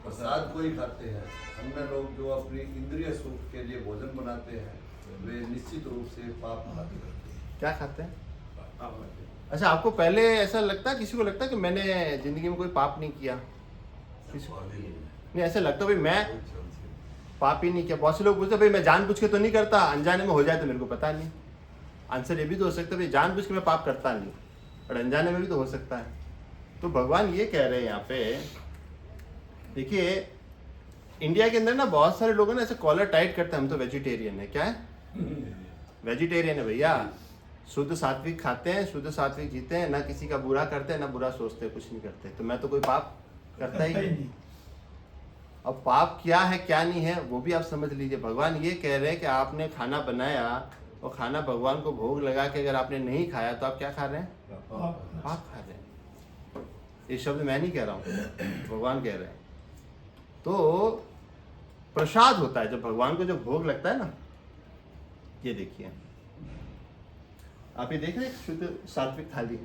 प्रसाद को ही खाते हैं। अन्य लोग जो अपनी इंद्रिय सुख के लिए भोजन बनाते हैं, वे निश्चित रूप से पाप खाते हैं। क्या खाते हैं? अच्छा, आपको पहले ऐसा लगता है, किसी को लगता है कि मैंने जिंदगी में कोई पाप नहीं किया? नहीं, ऐसा लगता भाई मैं पाप ही नहीं किया। बहुत से लोग पूछते भाई मैं जानबूझ के तो नहीं करता, अनजाने में हो जाए तो मेरे को पता नहीं। आंसर ये भी तो हो सकता है भाई जानबूझ के मैं पाप करता नहीं, और अनजाने में भी तो हो सकता है। तो भगवान ये कह रहे हैं यहाँ पे, देखिए इंडिया के अंदर ना बहुत सारे लोग ना ऐसे कॉलर टाइट करते हैं, हम तो वेजिटेरियन है। क्या है? वेजिटेरियन है भैया, शुद्ध सात्विक खाते हैं, शुद्ध सात्विक जीते हैं, ना किसी का बुरा करते हैं ना बुरा सोचते हैं, कुछ नहीं करते। तो मैं तो कोई पाप करता ही नहीं। अब पाप क्या है क्या नहीं है वो भी आप समझ लीजिए। भगवान ये कह रहे हैं कि आपने खाना बनाया और खाना भगवान को भोग लगा के अगर आपने नहीं खाया तो आप क्या खा रहे हैं? पाप खा रहे हैं। ये शब्द मैं नहीं कह रहा हूँ, भगवान कह रहे हैं। तो प्रसाद होता है जब भगवान को जो भोग लगता है ना, ये देखिए आप ये देख रहे हैं शुद्ध सात्विक थाली।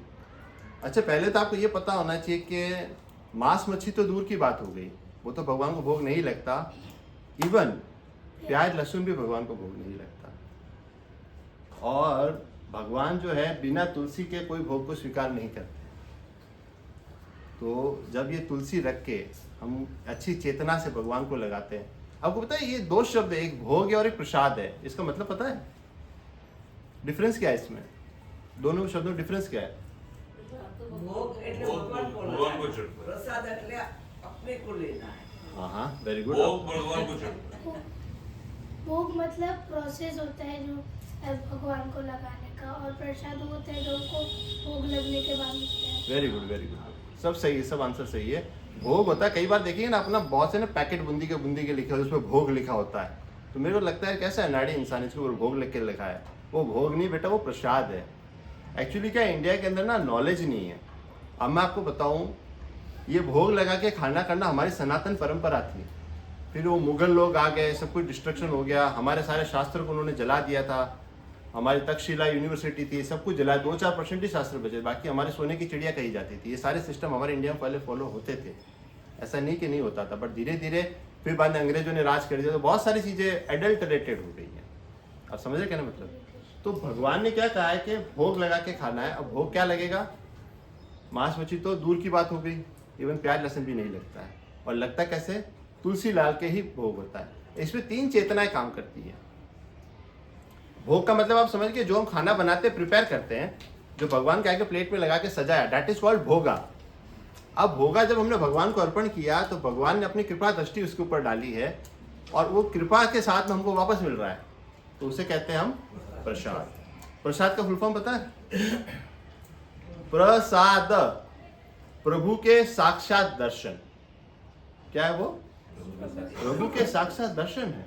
अच्छा पहले तो आपको ये पता होना चाहिए कि मांस मच्छी तो दूर की बात हो गई, वो तो भगवान को भोग नहीं लगता। इवन प्याज लहसुन भी भगवान को भोग नहीं लगता। और भगवान जो है बिना तुलसी के कोई भोग को स्वीकार नहीं करते। तो जब ये तुलसी रख के हम अच्छी चेतना से भगवान को लगाते हैं, आपको पता है ये दो शब्द है, एक भोग है और एक प्रसाद है। इसका मतलब पता है डिफरेंस क्या है इसमें? दोनों शब्दों में डिफरेंस क्या है? ભોગ એટલે ભગવાન को ભગવાન को લેના. ચડતા પ્રસાદ એટલે अपने को लेना है. हाँ हाँ वेरी गुड। ભોગ ભગવાન को चढ़ता है। भोग मतलब प्रोसेस होता है जो भगवान को लगाने का, और प्रसाद होता है जो उनको भोग लगने के बाद मिलता है। वेरी गुड वेरी गुड, सब सही है, सब आंसर सही है। भोग होता है, कई बार देखिए ना अपना बहुत से ना पैकेट बूंदी के लिखे होते हैं, उसमें भोग लिखा होता है। तो मेरे को लगता है कैसा है नाड़ी इंसान इसके ऊपर भोग लिख के लिखा है। वो भोग नहीं बेटा, वो प्रसाद है। एक्चुअली क्या इंडिया के अंदर ना नॉलेज नहीं है। अब मैं आपको बताऊं, ये भोग लगा के खाना करना हमारी सनातन परंपरा थी। फिर वो मुगल लोग आ गए, सब कुछ डिस्ट्रक्शन हो गया, हमारे सारे शास्त्र को उन्होंने जला दिया था। हमारी तक्षशिला यूनिवर्सिटी थी, सब कुछ जलाया, 2-4% ही शास्त्र बचे, बाकी हमारे सोने की चिड़िया कही जाती थी। ये सारे सिस्टम हमारे इंडिया में पहले फॉलो होते थे, ऐसा नहीं कि नहीं होता था। बट धीरे धीरे फिर बाद में अंग्रेजों ने राज कर दिया, तो बहुत सारी चीज़ें एडल्टरेटेड हो गई हैं। आप समझ रहे क्या ना मतलब? तो भगवान ने क्या कहा है कि भोग लगा के खाना है। अब भोग क्या लगेगा? मांस मच्छी तो दूर की बात हो गई, इवन प्याज लहसुन भी नहीं लगता है। और लगता कैसे? तुलसी लाल के ही भोग होता है। इसमें 3 चेतनाएं काम करती है। भोग का मतलब आप समझ के जो हम खाना बनाते प्रिपेयर करते हैं, जो भगवान के आगे प्लेट में लगा के सजाया, दैट इज कॉल्ड भोगा। अब भोगा जब हमने भगवान को अर्पण किया तो भगवान ने अपनी कृपा दृष्टि उसके ऊपर डाली है, और वो कृपा के साथ में हमको वापस मिल रहा है, तो उसे कहते हैं हम प्रसाद। प्रसाद का फुल फॉर्म पता है? प्रसाद, प्रभु के साक्षात दर्शन। क्या है वो? प्रभु के साक्षात दर्शन है।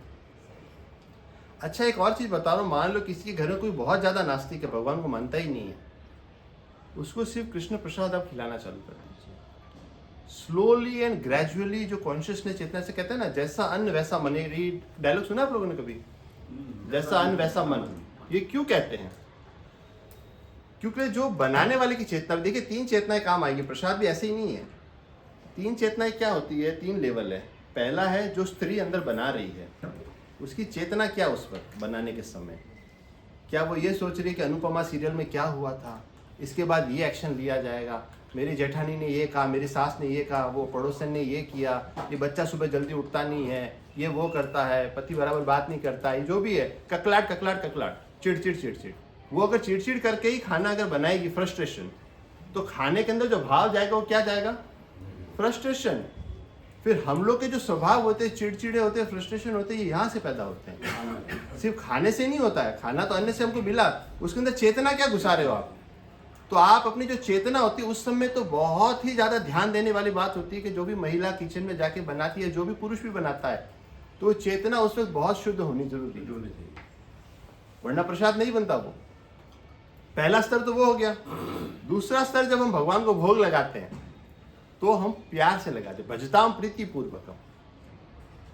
अच्छा एक और चीज बता रहा हूं, मान लो किसी के घर में कोई बहुत ज्यादा नास्तिक है, भगवान को मानता ही नहीं है, उसको सिर्फ कृष्ण प्रसाद आप खिलाना चालू कर दीजिए। स्लोली एंड ग्रेजुअली जो कॉन्शियसनेस चेतना से कहते हैं ना, जैसा अन्न वैसा मन। ये डायलॉग सुना आप लोगों ने कभी? जैसा अन्न वैसा मन। ये क्यों कहते हैं? क्योंकि जो बनाने वाले की चेतना, देखिए 3 चेतनाएं काम आएगी। प्रसाद भी ऐसे ही नहीं है। 3 चेतनाएं क्या होती है? 3 लेवल है। पहला है जो स्त्री अंदर बना रही है, उसकी चेतना क्या उस वक्त बनाने के समय? क्या वो ये सोच रही कि अनुपमा सीरियल में क्या हुआ था, इसके बाद ये एक्शन लिया जाएगा, मेरी जेठानी ने ये कहा, मेरी सास ने ये कहा, वो पड़ोसन ने ये किया, ये बच्चा सुबह जल्दी उठता नहीं है, ये वो करता है, पति बराबर बात नहीं करता है, जो भी है ककलाट ककलाट ककलाट, चिड़चिड़ चिड़चिड़। वो अगर चिड़चिड़ करके ही खाना अगर बनाएगी, फ्रस्ट्रेशन, तो खाने के अंदर जो भाव जाएगा वो क्या जाएगा? फ्रस्ट्रेशन। फिर हम लोग के जो स्वभाव होते हैं, चिड़चिड़े होते हैं, फ्रस्ट्रेशन होते हैं, ये यहाँ से पैदा होते हैं। सिर्फ खाने से नहीं होता है, खाना तो अन्य से हमको मिला, उसके अंदर चेतना क्या घुसा रहे हो आप? तो आप अपनी जो चेतना होती है उस समय तो बहुत ही ज्यादा ध्यान देने वाली बात होती है कि जो भी महिला किचन में जाके बनाती है, जो भी पुरुष भी बनाता है, तो चेतना उस वक्त बहुत शुद्ध होनी जरूरी है, वरना प्रसाद नहीं बनता। वो पहला स्तर तो वो हो गया। दूसरा स्तर, जब हम भगवान को भोग लगाते हैं तो हम प्यार से लगाते, भजताम प्रीति पूर्वकम।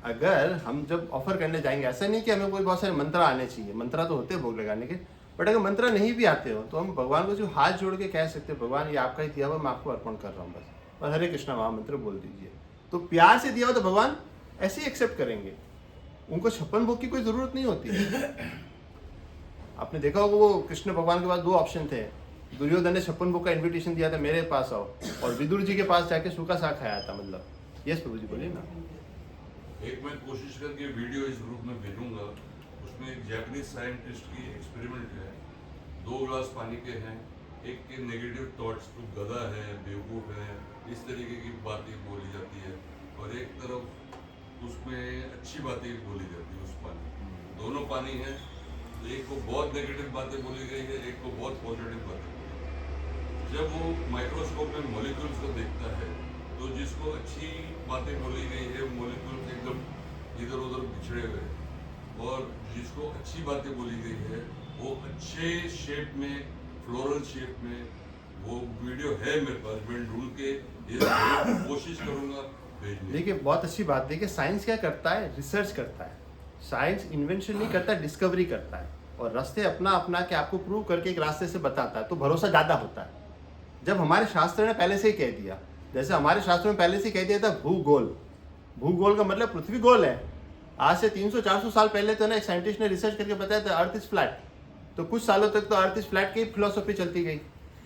अगर हम जब ऑफर करने जाएंगे, ऐसा नहीं कि हमें कोई बहुत सारे मंत्र आने चाहिए, मंत्र तो होते हैं भोग लगाने के, बट अगर मंत्र नहीं भी आते हो तो हम भगवान को सिर्फ हाथ जोड़ के कह सकते हैं, भगवान ये आपका ही दिया हुआ, मैं आपको अर्पण कर रहा हूँ बस, और हरे कृष्णा महामंत्र बोल दीजिए। तो प्यार से दिया हुआ तो भगवान ऐसे ही एक्सेप्ट करेंगे, उनको 56 भोग की कोई जरूरत नहीं होती। आपने देखा होगा वो कृष्ण भगवान के पास 2 ऑप्शन थे। दुर्योधन ने 56 भोग का इन्विटेशन दिया था, मेरे पास आओ, और विदुर जी के पास जाके सूखा साग खाया था। मतलब यस प्रभु जी बोलिए ना। एक मैं कोशिश करके वीडियो इस ग्रुप में भेजूंगा, उसमें एक जापानीज साइंटिस्ट की एक्सपेरिमेंट है 2 ग्लास पानी के हैं, एक के नेगेटिव थॉट्स टू गधा है, बेवकूफ़ है, इस तरीके की बातें बोली जाती है, और एक तरफ उसमें अच्छी बातें बोली जाती है उस पानी। दोनों पानी है, तो एक को बहुत नेगेटिव बातें बोली गई है, एक को बहुत पॉजिटिव बातें बोली गई है। जब वो माइक्रोस्कोप में मॉलिक्यूल्स को देखता है तो जिसको अच्छी बातें बोली गई है मॉलिक्यूल्स एकदम इधर उधर बिछड़े हुए हैं, और जिसको अच्छी बातें बोली गई है वो अच्छे शेप में, फ्लोरल शेप में, वो वीडियो है मेरे पास, मैं ढूंढ के ये कोशिश करूंगा भेजने। देखिए बहुत अच्छी बात, देखिए साइंस क्या करता है, रिसर्च करता है। साइंस इन्वेंशन नहीं करता, डिस्कवरी करता है, और रास्ते अपना अपना के आपको प्रूव करके एक रास्ते से बताता है, तो भरोसा ज़्यादा होता है। जब हमारे शास्त्र ने पहले से ही कह दिया, जैसे हमारे शास्त्र में पहले से ही कह दिया था भूगोल, भूगोल का मतलब पृथ्वी गोल है। आज से 300-400 साल पहले तो ना एक साइंटिस्ट ने रिसर्च करके बताया था अर्थ इज फ्लैट, तो कुछ सालों तक तो अर्थ इज फ्लैट की फिलोसॉफी चलती गई।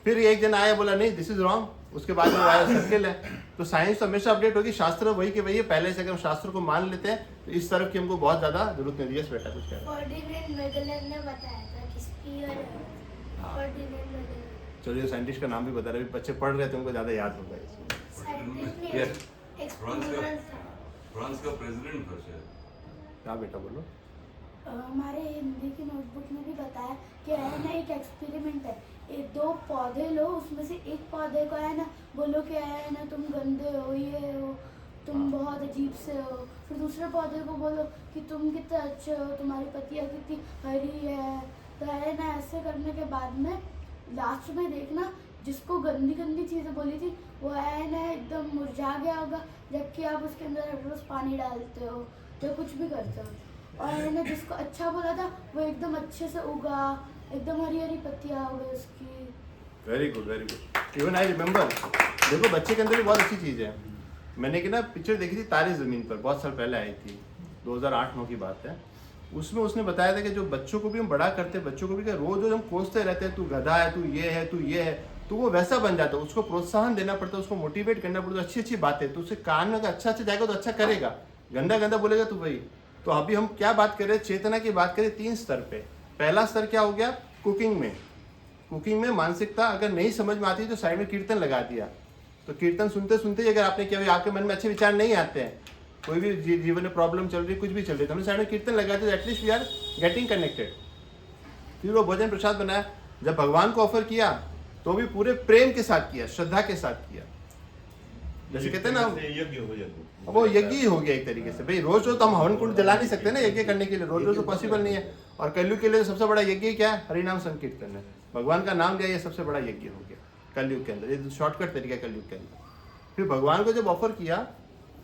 फिर एक जन आया बोला नहीं दिस इज रॉन्ग, उसके बाद में आया सर्किल है। तो साइंस तो हमेशा अपडेट होगी, शास्त्र वही के वही है। पहले से अगर हम शास्त्र को मान लेते हैं तो इस तरफ की हमको बहुत ज़्यादा जरूरत नहीं है। बेटा कुछ कह रहा है? फर्डिनेंड मैगेलन ने बताया था कि स्फीयर है। फर्डिनेंड मैगेलन चलिए साइंटिस्ट का नाम भी बता रहे, बच्चे पढ़ रहे थे उनको ज़्यादा याद होगा इसमें। साइंटिस्ट ने Yes. एक्सप्लोरर था। फ्रांस का प्रेसिडेंट था शायद। क्या बेटा बोलो? हमारे हिंदी की नोटबुक में भी बताया कि है ना एक एक्सपेरिमेंट है, एक 2 पौधे लो, उसमें से एक पौधे को है ना बोलो कि है ना तुम गंदे हो, ये हो, तुम बहुत अजीब से हो। फिर दूसरे पौधे को बोलो कि तुम कितने अच्छे हो, तुम्हारी पत्तियाँ कितनी हरी है। तो है ना ऐसे करने के बाद में लास्ट में देखना जिसको गंदी गंदी चीज़ें बोली थी वो है ना एकदम मुरझा गया होगा, जबकि आप उसके अंदर हर रोज़ पानी डालते हो या कुछ भी करते हो। और है ना जिसको अच्छा बोला था वो एकदम अच्छे से उगा, एकदम हरी हरी पत्तियाँ हो गई उसकी। Very good very good, even I remember. देखो बच्चे के अंदर भी बहुत अच्छी चीज़ है। मैंने कि ना पिक्चर देखी थी तारे ज़मीन पर, बहुत साल पहले आई थी, 2008-9 की बात है। उसमें उसने बताया था कि जो बच्चों को भी हम बड़ा करते हैं, बच्चों को भी रोज रोज हम कोसते रहते हैं, तू गधा है, तू ये है, तू ये है, तो वो वैसा बन जाता है। उसको प्रोत्साहन देना पड़ता है, उसको मोटिवेट करना पड़ता है, अच्छी अच्छी बातें, तो उसके कान में अच्छा अच्छा जाएगा तो अच्छा करेगा, गंदा गंदा बोलेगा तो वही। तो अभी हम क्या बात कर रहे हैं, चेतना की बात करें 3 स्तर पे। पहला स्तर क्या हो गया, कुकिंग में। कुकिंग में मानसिकता अगर नहीं समझ में आती तो साइड में कीर्तन लगा दिया, तो कीर्तन सुनते सुनते अगर आपने किया, आपके मन में अच्छे विचार नहीं आते हैं, कोई भी जीवन में प्रॉब्लम चल रही है, कुछ भी चल रही है, तो हमने साइड में कीर्तन लगा दिया, at least we are getting connected. फिर वो भोजन प्रसाद बनाया, जब भगवान को ऑफर किया तो भी पूरे प्रेम के साथ किया, श्रद्धा के साथ किया। जैसे कहते हैं ना यज्ञ हो जाता, वो यज्ञ ही हो गया एक तरीके से। भाई रोज रोज तो हम हवन कुंड जला नहीं सकते ना यज्ञ करने के लिए, रोज रोज तो पॉसिबल नहीं है। और कलयुग के लिए सबसे बड़ा यज्ञ क्या है, हरिनाम संकीर्तन है, भगवान का नाम लिया, ये सबसे बड़ा यज्ञ हो गया कलयुग के अंदर। ये शॉर्टकट तरीका है कलयुग के अंदर। फिर भगवान को जब ऑफर किया,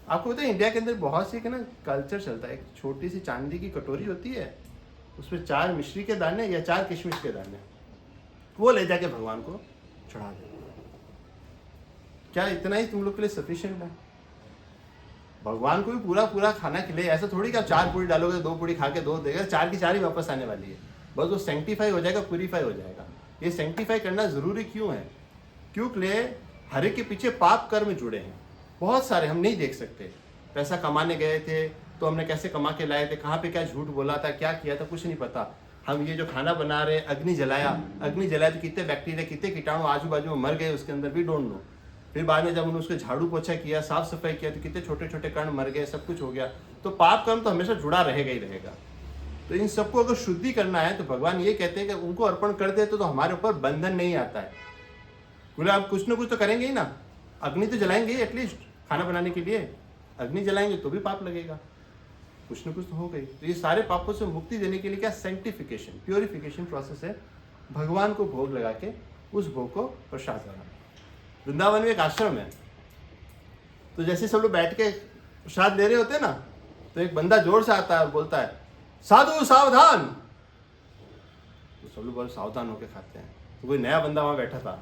आपको पता है इंडिया के अंदर बहुत सी ना कल्चर चलता है, एक छोटी सी चांदी की कटोरी होती है, उसमें 4 मिश्री के दाने या 4 किशमिश के दाने, वो ले जाके भगवान को चढ़ा दे। क्या इतना ही तुम लोग के लिए सफिशिएंट है? भगवान को भी पूरा पूरा खाना खिले, ऐसा थोड़ी कि आप 4 पूरी डालोगे, 2 पूरी खा के 2 देगा, 4 की 4 ही वापस आने वाली है। बस वो सेंक्टिफाई हो जाएगा, प्यूरीफाई हो जाएगा। ये सेंक्टिफाई करना जरूरी क्यों है? क्योंकि हर एक के पीछे पाप कर्म जुड़े हैं, बहुत सारे, हम नहीं देख सकते। पैसा कमाने गए थे तो हमने कैसे कमा के लाए थे, कहाँ पे क्या झूठ बोला था, क्या किया था, कुछ नहीं पता। हम ये जो खाना बना रहे हैं, अग्नि जलाया तो कितने बैक्टीरिया, कितने कीटाणु आजू बाजू में मर गए उसके अंदर, भी डोंट नो। फिर बाद में जब उन्होंने उसको झाड़ू पोछा किया, साफ सफाई किया, तो कितने छोटे छोटे कण मर गए, सब कुछ हो गया। तो पाप कर्म तो हमेशा जुड़ा रहेगा ही रहेगा। तो इन सबको अगर शुद्धि करना है तो भगवान ये कहते हैं कि उनको अर्पण कर दे तो हमारे ऊपर बंधन नहीं आता है। बोले आप कुछ ना कुछ तो करेंगे ही ना, अग्नि तो जलाएंगे ही, एटलीस्ट खाना बनाने के लिए अग्नि जलाएंगे तो भी पाप लगेगा, कुछ ना कुछ तो हो गई। तो ये सारे पापों से मुक्ति देने के लिए क्या, सेंक्टिफिकेशन, प्योरिफिकेशन प्रोसेस है। भगवान को भोग लगा के उस भोग को प्रसाद बनाना। वृंदावन में एक आश्रम है, तो जैसे सब लोग बैठ के प्रसाद ले रहे होते हैं ना, तो एक बंदा जोर से आता है और बोलता है साधु सावधान। तो सब लोग बहुत सावधान होकर खाते हैं। तो कोई नया बंदा वहां बैठा था,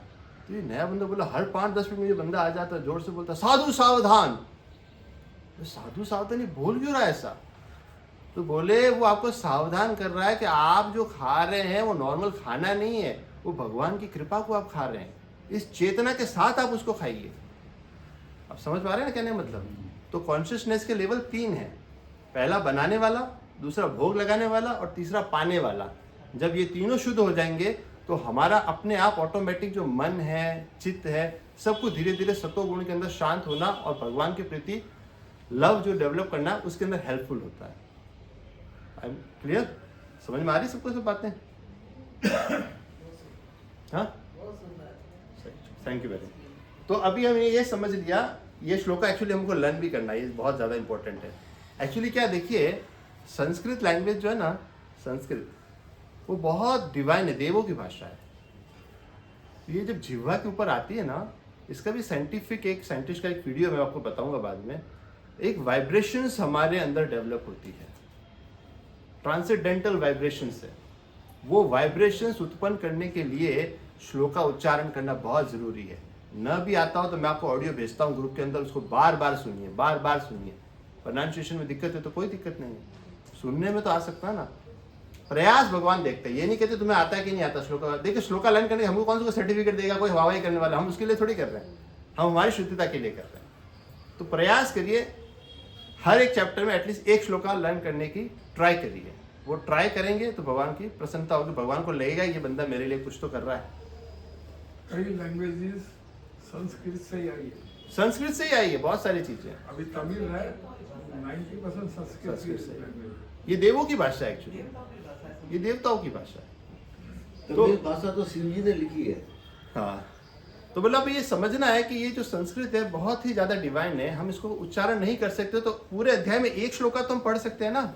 तो ये नया बंदा बोला हर 5-10 मिनट में ये बंदा आ जाता है, जोर से बोलता साधु सावधान। तो साधु सावधान ये बोल क्यों रहा है ऐसा? तो बोले वो आपको सावधान कर रहा है कि आप जो खा रहे हैं वो नॉर्मल खाना नहीं है, वो भगवान की कृपा को आप खा रहे हैं, इस चेतना के साथ आप उसको खाइए। आप समझ पा रहे हैं ना कहने मतलब? तो कॉन्शियसनेस के लेवल 3 है, पहला बनाने वाला, दूसरा भोग लगाने वाला और तीसरा पाने वाला। जब ये तीनों शुद्ध हो जाएंगे तो हमारा अपने आप ऑटोमेटिक जो मन है, चित्त है, सब कुछ धीरे धीरे सत्वगुण के अंदर शांत होना और भगवान के प्रति लव जो डेवलप करना उसके अंदर हेल्पफुल होता है। I am clear? समझ में आ रही सबको सब बातें? हाँ, थैंक यू वेरी मच। तो अभी हमने ये समझ लिया, ये श्लोका एक्चुअली हमको लर्न भी करना है, ये बहुत ज़्यादा इंपॉर्टेंट है। एक्चुअली क्या देखिए, संस्कृत लैंग्वेज जो है ना, संस्कृत वो बहुत डिवाइन है, देवों की भाषा है। ये जब जिह्वा के ऊपर आती है ना, इसका भी साइंटिफिक, एक साइंटिस्ट का एक वीडियो मैं आपको बताऊंगा बाद में, एक वाइब्रेशंस हमारे अंदर डेवलप होती है, ट्रांसेंडेंटल वाइब्रेशंस है। वो वाइब्रेशंस उत्पन्न करने के लिए श्लोका उच्चारण करना बहुत ज़रूरी है। न भी आता हो तो मैं आपको ऑडियो भेजता हूँ ग्रुप के अंदर, उसको बार बार सुनिए, बार बार सुनिए। प्रोनाउंसिएशन में दिक्कत है तो कोई दिक्कत नहीं है, सुनने में तो आ सकता है ना। प्रयास भगवान देखते हैं, ये नहीं कहते तुम्हें आता है कि नहीं आता श्लोका। देखिए श्लोका लर्न करने हमको कौन सा सर्टिफिकेट देगा कोई, हवाई करने वाला, हम उसके लिए थोड़ी कर रहे हैं, हम हमारी शुद्धता के लिए कर रहे हैं। तो प्रयास करिए, हर एक चैप्टर में एटलीस्ट एक श्लोका लर्न करने की ट्राई करिए। वो ट्राई करेंगे तो भगवान की प्रसन्नता होगी, भगवान को लगेगा ये बंदा मेरे लिए कुछ तो कर रहा है। कई लैंग्वेजेस संस्कृत से ही आई है, संस्कृत से ही आई है बहुत सारी चीजें। अभी तमिल है, 90% संस्कृत संस्कृत से। लैंग्वेज। ये देवों की भाषा है एक्चुअली, ये देवताओं की भाषा है। तो भाषा तो शिव जी ने लिखी है। हाँ, तो मतलब ये समझना है कि ये जो संस्कृत है बहुत ही ज्यादा डिवाइन है। हम इसको उच्चारण नहीं कर सकते तो पूरे अध्याय में एक श्लोका तो हम पढ़ सकते हैं ना।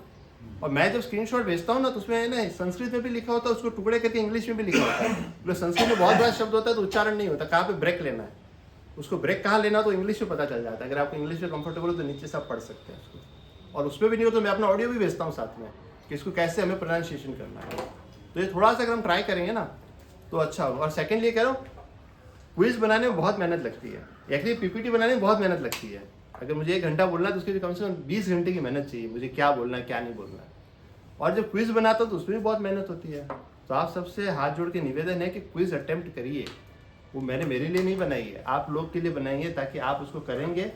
और मैं जब स्क्रीनशॉट भेजता हूँ ना तो उसमें है ना संस्कृत में भी लिखा होता है, उसको टुकड़े करके इंग्लिश में भी लिखा होता है। मतलब संस्कृत में बहुत बड़ा शब्द होता है तो उच्चारण नहीं होता, कहाँ पे ब्रेक लेना है, उसको ब्रेक कहाँ लेना तो इंग्लिश में पता चल जाता है। अगर आपको इंग्लिश में कंफर्टेबल हो तो नीचे से आप पढ़ सकते हैं उसको। और उसमें भी नहीं हो तो मैं अपना ऑडियो भी भेजता हूँ साथ में कि इसको कैसे हमें प्रोनाउंसिएशन करना है। तो ये थोड़ा सा अगर हम ट्राई करेंगे ना तो अच्छा होगा। और सेकेंडली ये कह रहा हूँ, क्विज बनाने में बहुत मेहनत लगती है, एक्चुअली पीपीटी बनाने में बहुत मेहनत लगती है। अगर मुझे 1 घंटा बोलना है तो उसके लिए कम से कम 20 घंटे की मेहनत चाहिए, मुझे क्या बोलना है क्या नहीं बोलना है। और जब क्विज बनाता हूँ तो उसमें भी बहुत मेहनत होती है। तो आप सबसे हाथ जोड़ के निवेदन है कि क्विज अटेम्प्ट करिए। वो मैंने मेरे लिए नहीं बनाई है, आप लोग के लिए बनाई है, ताकि आप उसको करेंगे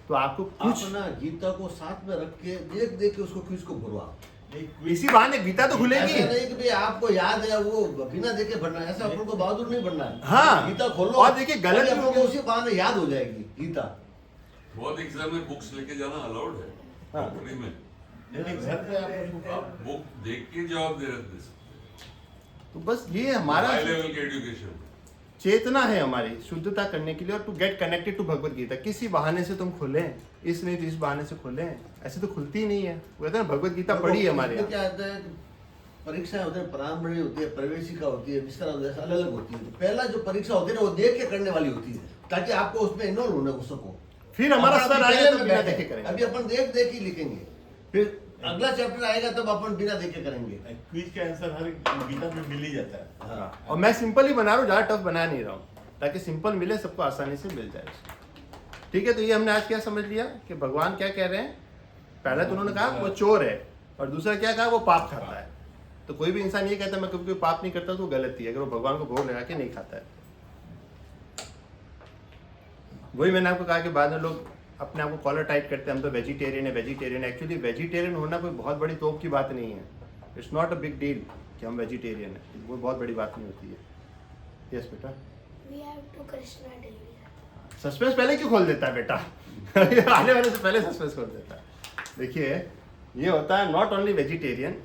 तो आपको कुछ अपना गीता को साथ में रख के देख देख के उसको क्विज को भरवा। इसी बहाने गीता तो खुलेगी। ऐसा नहीं कि भाई आपको याद है वो बिना देखे भरना है, ऐसा अपन को बहादुर नहीं बनना है। हाँ, गीता खोलो और देखिए गलत अपन को उसी बहाने याद हो जाएगी गीता। बहुत एग्जाम में बुक्स लेके जाना अलाउड है हाँ। कंपनी में, घर पे आप बुक देख के जवाब दे रहे थे। तो बस ये हमारा हाई लेवल की एजुकेशन चेतना है हमारी शुद्धता करने के लिए और to get connected to Bhagavad Gita. किसी बहाने से तुम खोलें, इस नहीं तो इस बहाने से खोलें, ऐसे तो खुलती ही नहीं है। वो कहते हैं भगवत गीता पढ़ी है हमारे यहाँ। क्या होता है, परीक्षाएं होती है, प्रारंभिक होती है, प्रवेशिका होती है, विस्तार होती है, अलग अलग होती है। तो पहला जो परीक्षा होती है ना वो देख के करने वाली होती है, ताकि आपको उसमें इन्वॉल्व होने को सको। फिर हमारा अपन स्तर अभी आएगा तो पहले बिना बैठे, देखे करेंगे। अभी अपन देख देख ही लिखेंगे, फिर अगला चैप्टर आएगा तब अपन बिना देखे करेंगे। क्विज का आंसर हर गीता में मिल ही जाता है। हाँ, और मैं सिंपल ही बना रहा हूँ, ज़्यादा टफ बना नहीं रहा हूँ, ताकि सिंपल मिले, सबको आसानी से मिल जाए। ठीक है, तो ये हमने आज क्या समझ लिया कि भगवान क्या कह रहे हैं। पहले तो उन्होंने कहा वो चोर है, और दूसरा क्या कहा वो पाप खाता है। तो कोई भी इंसान ये कहता है मैं कभी कोई पाप नहीं करता तो वो गलत ही है, अगर वो भगवान को भोग लगा के नहीं खाता है। वही मैंने आपको कहा कि बाद में लोग अपने आप को कॉलर टाइट करते हैं, हम तो वेजिटेरियन है, वेजिटेरियन। एक्चुअली वेजिटेरियन होना कोई बहुत बड़ी तोप की बात नहीं है। It's not a big deal कि हम वेजिटेरियन है, वो बहुत बड़ी बात नहीं होती है। यस बेटा, We have to Krishna daily. Suspense पहले क्यों खोल देता है बेटा? आने वाले से पहले सस्पेंस खोल देता है। देखिए ये होता है not only vegetarian,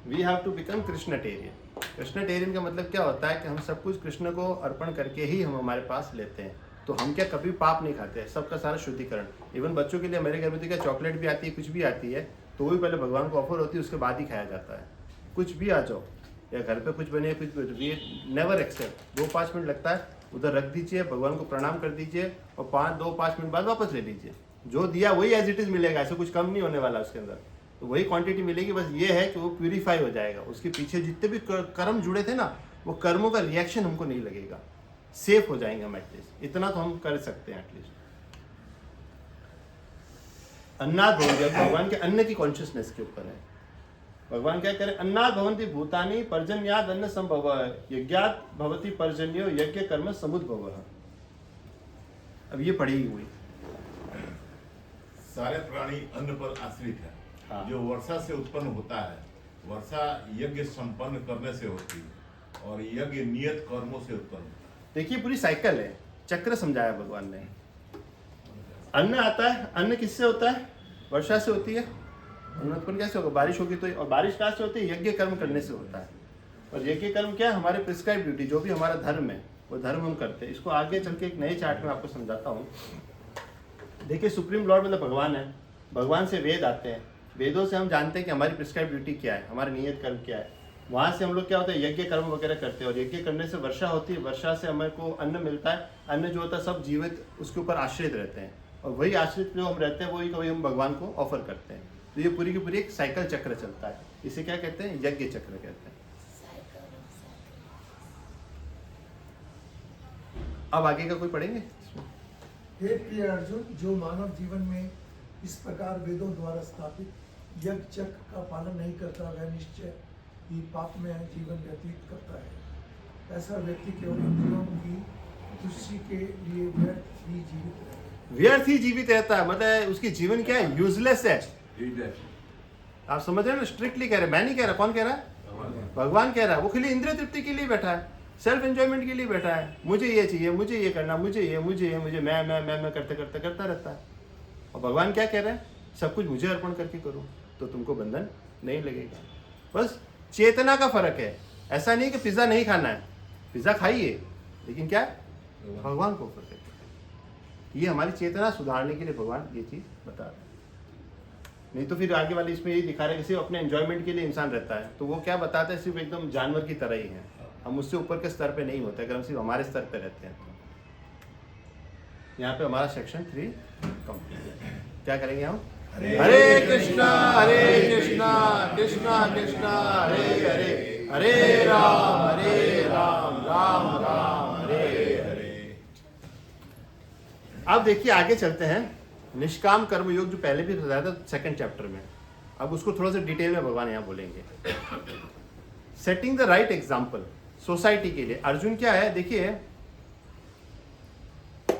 we have to become कृष्णटेरियन। कृष्णटेरियन का मतलब क्या होता है कि हम सब कुछ कृष्ण को अर्पण करके ही हम हमारे पास लेते हैं। तो हम क्या कभी पाप नहीं खाते हैं, सबका सारा शुद्धिकरण। इवन बच्चों के लिए मेरे घर में तो क्या चॉकलेट भी आती है, कुछ भी आती है, तो वो भी पहले भगवान को ऑफर होती है, उसके बाद ही खाया जाता है। कुछ भी आ जाओ या घर पे कुछ बने, कुछ वी नेवर एक्सेप्ट। 2-5 मिनट लगता है, उधर रख दीजिए, भगवान को प्रणाम कर दीजिए और 2-5 मिनट बाद वापस ले लीजिए। जो दिया वही एज इट इज मिलेगा, ऐसे कुछ कम नहीं होने वाला उसके अंदर, तो वही क्वांटिटी मिलेगी। बस ये है कि वो प्यूरीफाई हो जाएगा, उसके पीछे जितने भी कर्म जुड़े थे ना, वो कर्मों का रिएक्शन हमको नहीं लगेगा, सेफ हो जाएंगे हम एटलीस्ट। इतना तो हम कर सकते हैं एटलीस्ट। अन्नाद भगवान के अन्न की कॉन्शियसनेस के ऊपर है। भगवान क्या करें, अन्नाद भवन्ति भूतानि पर्जन्याद अन्न संभव, यज्ञात भवति पर्जन्यो यज्ञ कर्म समुद्भव। अब ये पढ़ी हुई सारे प्राणी अन्न पर आश्रित है। हाँ। जो वर्षा से उत्पन्न होता है, वर्षा यज्ञ संपन्न करने से होती है, और यज्ञ नियत कर्मों से उत्पन्न। देखिए पूरी साइकिल है, चक्र समझाया भगवान ने। अन्न आता है, अन्न किससे होता है? वर्षा से होती है। अन्न उत्पन्न कैसे होगा? बारिश होगी तो, और बारिश कहाँ से होती है? यज्ञ कर्म करने से होता है। और यज्ञ कर्म क्या है? हमारे प्रिस्क्राइब ड्यूटी, जो भी हमारा धर्म है वो धर्म हम करते हैं। इसको आगे चल के एक नए चार्ट में आपको समझाता हूँ। देखिए सुप्रीम लॉर्ड मतलब भगवान है, भगवान से वेद आते हैं, वेदों से हम जानते हैं कि हमारी प्रिस्क्राइब ड्यूटी क्या है, हमारा नियत कर्म क्या है। वहाँ से हम लोग क्या होता है? यज्ञ कर्म वगैरह करते हैं, और यज्ञ करने से वर्षा होती है, वर्षा से हमें को अन्न मिलता है। अन्न जो होता है सब जीवित उसके ऊपर आश्रित रहते हैं, और वही आश्रित जो हम रहते हैं वही कभी हम भगवान को ऑफर करते हैं। तो ये पूरी की पूरी एक साइकिल चक्र चलता है। इसे क्या कहते हैं? यज्ञ चक्र कहते हैं। अब आगे का कोई पढ़ेंगे? हे प्रिय अर्जुन, जो मानव जीवन में इस प्रकार वेदों द्वारा स्थापित यज्ञ चक्र का पालन नहीं करता, वह निश्चय ही पाप में जीवन व्यतीत करता है। ऐसा व्यक्ति केवल इंद्रियों की तुष्टि के लिए व्यर्थ ही जीवित रहता है। मतलब उसकी जीवन क्या है? यूजलेस है। आप समझ रहे हैं ना? स्ट्रिक्टली कह रहे हैं, मैं नहीं कह रहा। कौन कह रहा है? भगवान कह रहा है। वो खाली इंद्रिय तृप्ति के लिए बैठा है, सेल्फ एंजॉयमेंट के लिए बैठा है। मुझे ये चाहिए, मुझे ये करना, मुझे ये मैं करते करते करता रहता है। और भगवान क्या कह रहे हैं? सब कुछ मुझे अर्पण करके करो तो तुमको बंधन नहीं लगेगा। बस चेतना का फर्क है। ऐसा नहीं कि पिज्जा नहीं खाना है, पिज्जा खाइए, लेकिन क्या भगवान को ऑफर करके। ये हमारी चेतना सुधारने के लिए भगवान ये चीज बता रहे हैं। नहीं तो फिर आगे वाले इसमें ये दिखा रहे हैं कि सिर्फ अपने एंजॉयमेंट के लिए इंसान रहता है, तो वो क्या बताता है? सिर्फ एकदम जानवर की तरह ही है। हम उससे ऊपर के स्तर पे नहीं होते अगर हम सिर्फ हमारे स्तर पे रहते हैं। तो यहाँ पे हमारा सेक्शन 3 कंप्लीट है। क्या करेंगे हम? हरे कृष्णा कृष्णा कृष्णा हरे हरे, हरे राम राम राम हरे हरे। अब देखिए आगे चलते हैं। निष्काम कर्म योग जो पहले भी बताया था सेकंड चैप्टर में, अब उसको थोड़ा सा डिटेल में भगवान यहाँ बोलेंगे। Setting the right example society के लिए। अर्जुन क्या है देखिए,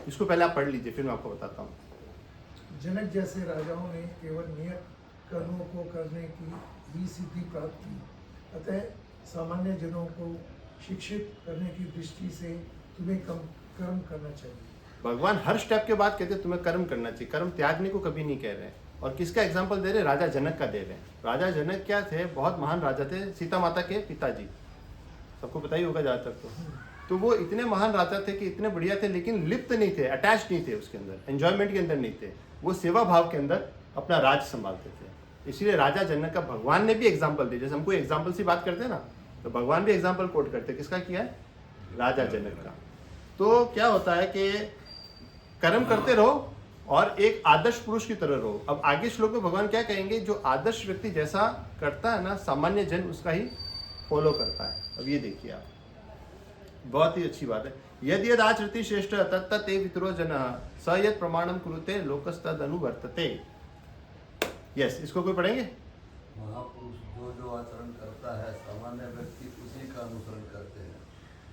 इसको पहले आप पढ़ लीजिए फिर मैं आपको बताता हूँ। जनक जैसे राजाओं ने केवल नियत कर्मों को करने की ही सिद्धि प्राप्त की, अतः सामान्य जनों को शिक्षित करने की दृष्टि से तुम्हें कर्म करना चाहिए। भगवान हर स्टेप के बाद कहते हैं तुम्हें कर्म करना चाहिए, कर्म त्यागने को कभी नहीं कह रहे हैं। और किसका एग्जाम्पल दे रहे हैं? राजा जनक का दे रहे हैं। राजा जनक क्या थे? बहुत महान राजा थे, सीता माता के पिताजी, सबको पता ही होगा ज़्यादातर। तो वो इतने महान राजा थे कि इतने बढ़िया थे, लेकिन लिप्त नहीं थे, अटैच नहीं थे उसके अंदर, एंजॉयमेंट के अंदर नहीं थे। वो सेवा भाव के अंदर अपना राज संभालते थे। इसलिए राजा जनक का भगवान ने भी एग्जाम्पल दिया। जैसे हमको एग्जाम्पल से बात करते हैं ना, तो भगवान भी एग्जाम्पल कोट करते हैं। किसका किया है? राजा जनक का। तो क्या होता है कि कर्म करते रहो और एक आदर्श पुरुष की तरह रहो। अब आगे श्लोक में भगवान क्या कहेंगे? जो आदर्श व्यक्ति जैसा करता है ना, सामान्य जन उसका ही फॉलो करता है। अब ये देखिए आप, बहुत ही अच्छी बात है। यदि यद आचरति श्रेष्ठ तत्त ते वितरो जनः स यत् प्रमाणम कुरुते लोकस्तद अनुवर्तते। यस, इसको कोई पढ़ेंगे? महापुरुष जो आचरण करता है, सामान्य व्यक्ति उसी का अनुसरण करते हैं।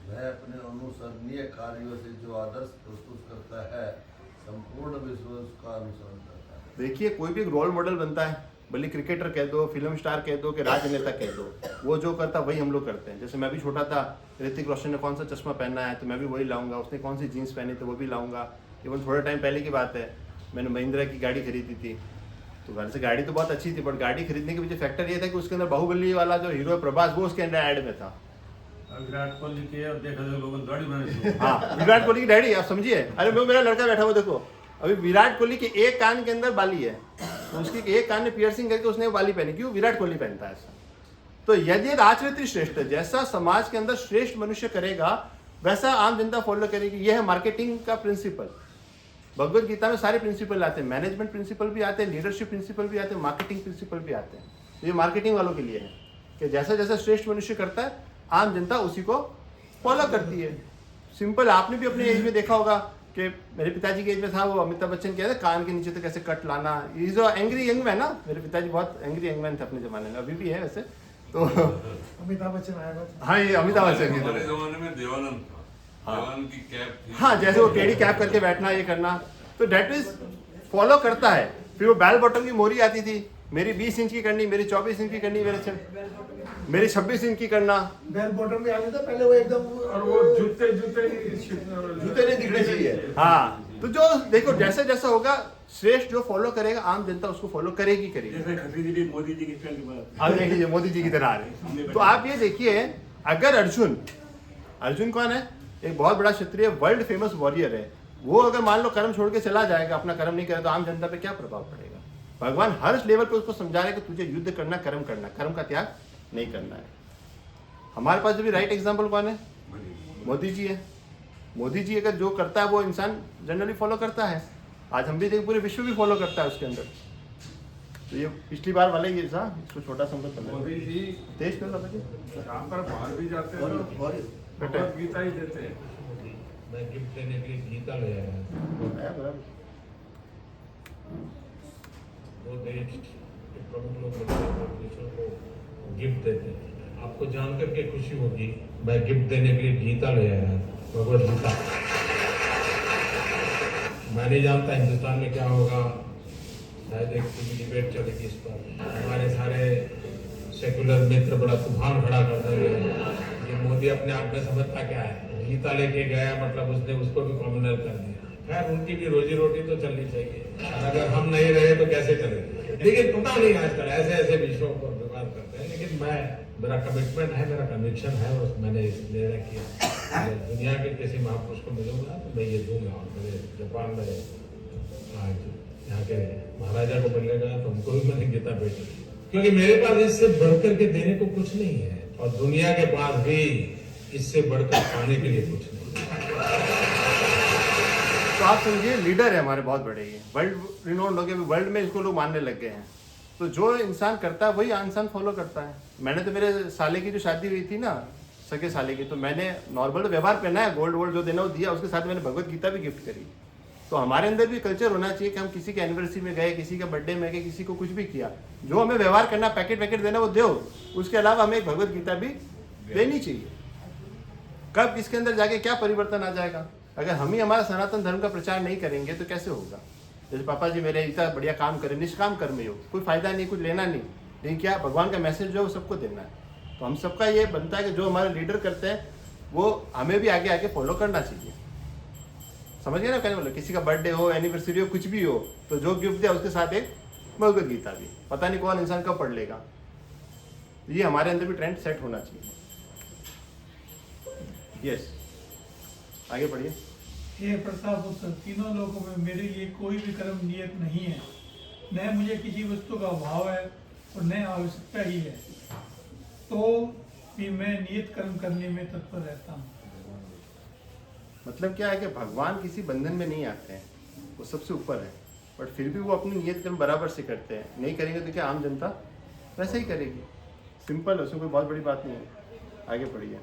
वह अपने अनुसरणीय कार्यों से जो आदर्श प्रस्तुत करता है, संपूर्ण विश्व उसका अनुसरण करता है। देखिए कोई भी एक रोल मॉडल बनता है, भले क्रिकेटर कह दो, फिल्म स्टार कह दो, कि राजनेता कह दो, वो जो करता वही हम लोग करते हैं। जैसे मैं भी छोटा था, ऋतिक रोशन ने कौन सा चश्मा पहना है तो मैं भी वही लाऊंगा, उसने कौन सी जीन्स पहनी तो वो भी लाऊंगा। इवन थोड़े टाइम पहले की बात है, मैंने महिंद्रा की गाड़ी खरीदी थी। तो घर से गाड़ी तो बहुत अच्छी थी, बट गाड़ी खरीदने के पीछे फैक्टर ये था कि उसके अंदर बाहुबली वाला जो हीरो है प्रभास, वो उसके अंदर ऐड में था। विराट कोहली के और देखा जाए लोगों ने दाढ़ी बनाई। हाँ, विराट कोहली की डैडी, आप समझिए। अरे वो मेरा लड़का बैठा हुआ देखो, अभी विराट कोहली के एक कान के अंदर बाली है, तो उसकी एक कान में पियर्सिंग करके उसने बाली पहनी। क्यों? विराट कोहली पहनता है ऐसा। तो यदि आचरित श्रेष्ठ, जैसा समाज के अंदर श्रेष्ठ मनुष्य करेगा वैसा आम जनता फॉलो करेगी। यह है मार्केटिंग का प्रिंसिपल। भगवत गीता में सारे प्रिंसिपल आते हैं, मैनेजमेंट प्रिंसिपल भी आते हैं, लीडरशिप प्रिंसिपल भी आते हैं, मार्केटिंग प्रिंसिपल भी आते हैं। ये मार्केटिंग वालों के लिए है कि जैसा जैसा श्रेष्ठ मनुष्य करता है, आम जनता उसी को फॉलो करती है। सिंपल, आपने भी अपने एज में देखा होगा कि मेरे पिताजी के एज में था, वो अमिताभ बच्चन कहते हैं कान के नीचे तो कैसे कट लाना। ये जो एंग्री यंग मैन ना, मेरे पिताजी बहुत एंग्री यंग मैन थे अपने जमाने में, अभी भी है वैसे। तो अमिताभ बच्चन आया हुआ था। हाँ, ये अमिताभ बच्चन की हमारे जमाने में देवानंद था। देवानंद की कैप थी। हाँ, जैसे वो टेढ़ी कैप करके बैठना, ये करना, तो डेट इज फॉलो करता है। फिर वो बैल बॉटम की मोरी आती थी, मेरी 20 इंच की करनी, मेरी 24 इंच की करनी, मेरी 26 इंच की करना। बेल बॉटम में आने था पहले वो एकदम और वो जूते जूते नहीं दिखने चाहिए। हाँ, तो जो देखो जैसा जैसा होगा, श्रेष्ठ जो फॉलो करेगा, आम जनता उसको फॉलो करेगी करेगी। जैसे खत्री जी मोदी जी की पहली बात, अब देख लीजिए मोदी जी की तरह आ रहे हैं। तो आप ये देखिए, अगर अर्जुन कौन है? एक बहुत बड़ा क्षत्रिय, वर्ल्ड फेमस वॉरियर है। वो अगर मान लो कर्म छोड़ के चला जाएगा, अपना कर्म नहीं करे, तो आम जनता पे क्या प्रभाव पड़ेगा? भगवान हर लेवल पे उसको समझा रहे हैं कि तुझे युद्ध करना, कर्म करना, कर्म का त्याग नहीं करना है। हमारे पास भी राइट एग्जाम्पल कौन है? मोदी जी है। मोदी जी अगर जो करता है वो इंसान जनरली फॉलो करता है। आज हम भी देख, पूरे विश्व भी फॉलो करता है उसके अंदर। तो ये पिछली बार वाला ये था, इसको छोटा सा मोदी जी तेज कर लो यहाँ पर बाहर भी जाते हैं, भगवत गीता ही देते हैं। मैं गिफ्ट देने के लिए गीता ले आया। वो देश के प्रमुख लोग दूसरों को गिफ्ट देते हैं। आपको जान करके खुशी होगी, मैं गिफ्ट देने के लिए गीता ले आया, भगवत गीता। मैं नहीं जानता हिंदुस्तान में क्या होगा, शायद एक डिबेट चलेगी इस पर। हमारे सारे सेकुलर मित्र बड़ा तूफान खड़ा कर देंगे। ये मोदी अपने आप में समझता क्या है, गीता लेके गया मतलब उसने उसको भी कॉम्युनल कर दिया। खैर उनकी भी रोजी रोटी तो चलनी चाहिए, और अगर हम नहीं रहे तो कैसे चलेगी। लेकिन पता नहीं आजकल ऐसे ऐसे विषयों पर विवाद करते हैं, लेकिन मेरा कमिटमेंट है, मेरा कन्विक्शन है, और मैंने इस निर्णय किया दुनिया के किसी महापुरुष को मिलूंगा तो मैं ये दूंगा। और मेरे जापान में आज यहाँ के महाराजा को मिलेगा तो उनको भी मैंने गीता भेजी, क्योंकि मेरे पास इससे बढ़कर के देने को कुछ नहीं है, और दुनिया के पास भी इससे बढ़कर पाने के लिए कुछ नहीं। तो आप समझिए, लीडर है हमारे बहुत बड़े, ये वर्ल्ड रिनोन लोग, वर्ल्ड में इसको लोग मानने लग गए हैं। तो जो इंसान करता है वही इंसान फॉलो करता है। मैंने तो मेरे साले की जो शादी हुई थी ना, सगे साले की, तो मैंने नॉर्मल व्यवहार पहना है, गोल्ड वोल्ड जो देना वो दिया, उसके साथ मैंने भगवत गीता भी गिफ्ट करी। तो हमारे अंदर भी कल्चर होना चाहिए कि हम किसी के एनिवर्सरी में गए, किसी का बर्थडे में गए, किसी को कुछ भी किया, जो हमें व्यवहार करना, पैकेट देना वो दो, उसके अलावा हमें एक भगवत गीता भी देनी चाहिए। कब इसके अंदर जाके क्या परिवर्तन आ जाएगा? अगर हम ही हमारा सनातन धर्म का प्रचार नहीं करेंगे तो कैसे होगा? जैसे पापा जी मेरे इतना बढ़िया काम करें, निष्काम कर्म योग, कोई फायदा नहीं, कुछ लेना नहीं, लेकिन क्या भगवान का मैसेज जो है वो सबको देना है। तो हम सबका ये बनता है कि जो हमारे लीडर करते हैं वो हमें भी आगे आगे फॉलो करना चाहिए। समझ गए ना कहने वाला? किसी का बर्थडे हो, एनिवर्सरी हो, कुछ भी हो, तो जो गिफ्ट दिया उसके साथ एक भगवत गीता भी, पता नहीं कौन इंसान कब पढ़ लेगा। ये हमारे अंदर भी ट्रेंड सेट होना चाहिए। यस, आगे बढ़िए। हे प्रताप उत्तर, तीनों लोगों में मेरे लिए कोई भी कर्म नियत नहीं है, न मुझे किसी वस्तु का अभाव है और न आवश्यकता ही है, तो भी मैं नियत कर्म करने में तत्पर रहता हूँ। मतलब क्या है कि भगवान किसी बंधन में नहीं आते हैं, वो सबसे ऊपर है, बट फिर भी वो अपनी नियत कर्म बराबर से करते हैं। नहीं करेंगे तो क्या आम जनता वैसे ही करेगी। सिंपल है, उसमें कोई बहुत बड़ी बात नहीं है। आगे बढ़िए।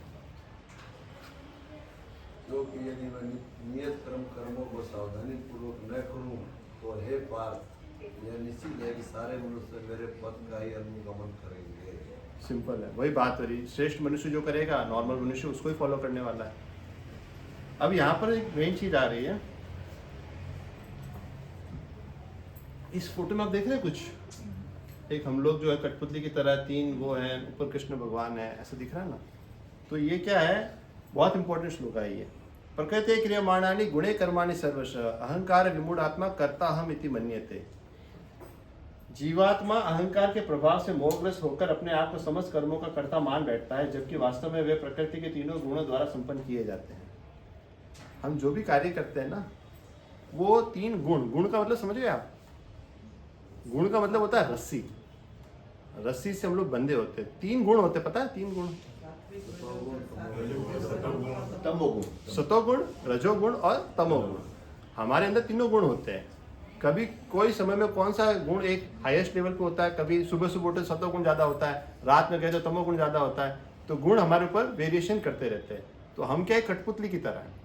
जो कि यदि मैं नियत कर्मों को सावधानी पूर्वक न करूं तो हे पार्थ, यह निश्चित है कि सारे मनुष्य मेरे पद का ही अनुगमन करेंगे। सिंपल है, वही बात हो रही। श्रेष्ठ मनुष्य जो करेगा, नॉर्मल मनुष्य उसको ही फॉलो करने वाला है। अब यहाँ पर एक मेन चीज आ रही है, इस फोटो में आप देख रहे हैं कुछ, एक हम लोग जो है कठपुतली की तरह, तीन वो हैं, ऊपर कृष्ण भगवान है, ऐसा दिख रहा है ना। तो ये क्या है, बहुत इंपॉर्टेंट श्लोक है ये। प्रकृति क्रियमाणानि गुणे कर्माणि सर्वश अहंकार विमूढ़ आत्मा कर्ता हम इति मन्यते। जीवात्मा अहंकार के प्रभाव से मोहग्रस्त होकर अपने आप को समस्त कर्मों का कर्ता मान बैठता है, जबकि वास्तव में वे प्रकृति के तीनों गुणों द्वारा संपन्न किए जाते हैं। हम जो भी कार्य करते हैं ना, वो तीन गुण, गुण का मतलब समझ गए आप? गुण का मतलब होता है रस्सी, रस्सी से हम लोग बंधे होते हैं। तीन गुण होते, पता है? तीन गुण, तमोगुण, सतोगुण, रजोगुण और तमोगुण। हमारे अंदर तीनों गुण होते हैं। कभी कोई समय में कौन सा गुण एक हाईएस्ट लेवल पे होता है, कभी सुबह सुबह उठे सतोगुण ज्यादा होता है, रात में गए तो तमोगुण ज्यादा होता है। तो गुण हमारे ऊपर वेरिएशन करते रहते हैं। तो हम क्या है, कठपुतली की तरह है,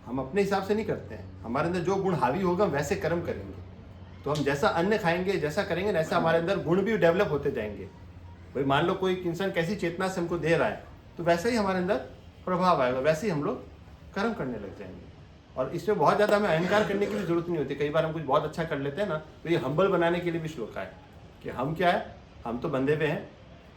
हम अपने हिसाब से नहीं करते हैं। हमारे अंदर जो गुण हावी होगा हम वैसे कर्म करेंगे। तो हम जैसा अन्न खाएंगे, जैसा करेंगे, वैसा हमारे अंदर गुण भी डेवलप होते जाएंगे। भाई मान लो कोई इंसान कैसी चेतना से हमको दे रहा है, तो वैसे ही हमारे अंदर प्रभाव आएगा, वैसे ही हम लोग कर्म करने लग जाएंगे। और इसमें बहुत ज़्यादा हमें अहंकार करने की भी जरूरत नहीं होती। कई बार हम कुछ बहुत अच्छा कर लेते हैं ना, तो ये हम्बल बनाने के लिए भी श्लोक है कि हम क्या है, हम तो बंधे हुए हैं,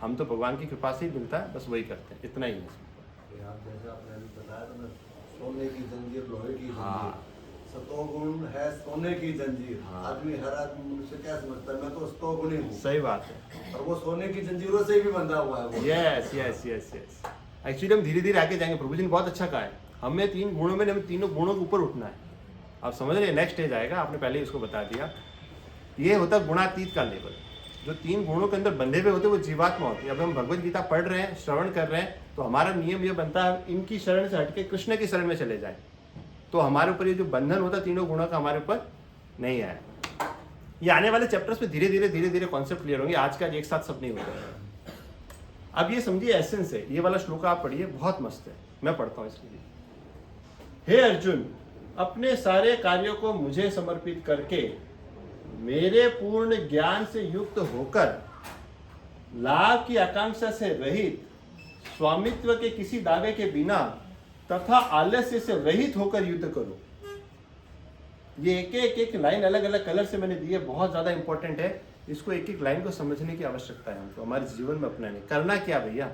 हम तो भगवान की कृपा से ही मिलता है, बस वही करते हैं, इतना ही है। आप जैसा आपने अभी बताया था ना, सोने की जंजीर, लोहे की हाँ। जंजीर, सतोगुण है सोने की जंजीर। हाँ। आदमी, हर आदमी मनुष्य क्या समझता है, मैं तो सतोगुणी हूँ, सही बात है। और वो सोने की जंजीरों से भी बंधा हुआ है वो। Yes yes yes yes. Actually हम धीरे धीरे आगे जाएंगे। प्रभु जी ने बहुत अच्छा कहा है, हमें 3 गुणों में, हमें तीनों गुणों के ऊपर उठना है। आप समझ रहे हैं, नेक्स्ट स्टेज आएगा, आपने पहले ही उसको बता दिया। ये होता है गुणातीत का लेवल। जो 3 गुणों के अंदर बंधे हुए होते हैं वो जीवात्मा होती है। अब हम भगवत गीता पढ़ रहे हैं, श्रवण कर रहे हैं, तो हमारा नियम ये बनता है इनकी शरण से हटके कृष्ण की शरण में चले जाए, तो हमारे ऊपर ये जो बंधन होता है तीनों गुणों का हमारे ऊपर नहीं आया। ये आने वाले चैप्टर्स में धीरे धीरे कॉन्सेप्ट क्लियर होंगे, आज का एक साथ सब नहीं होगा। अब ये समझिए एसेंस है। ये वाला श्लोक आप पढ़िए, बहुत मस्त है, मैं पढ़ता हूँ इसके लिए। हे अर्जुन, अपने सारे कार्यों को मुझे समर्पित करके मेरे पूर्ण ज्ञान से युक्त होकर लाभ की आकांक्षा से रहित, स्वामित्व के किसी दावे के बिना तथा आलस्य से रहित होकर युद्ध करो। ये एक लाइन अलग अलग कलर से मैंने दी है, बहुत ज्यादा इंपॉर्टेंट है। इसको एक एक लाइन को समझने की आवश्यकता है हमको हमारे जीवन में अपनाने। करना क्या भैया,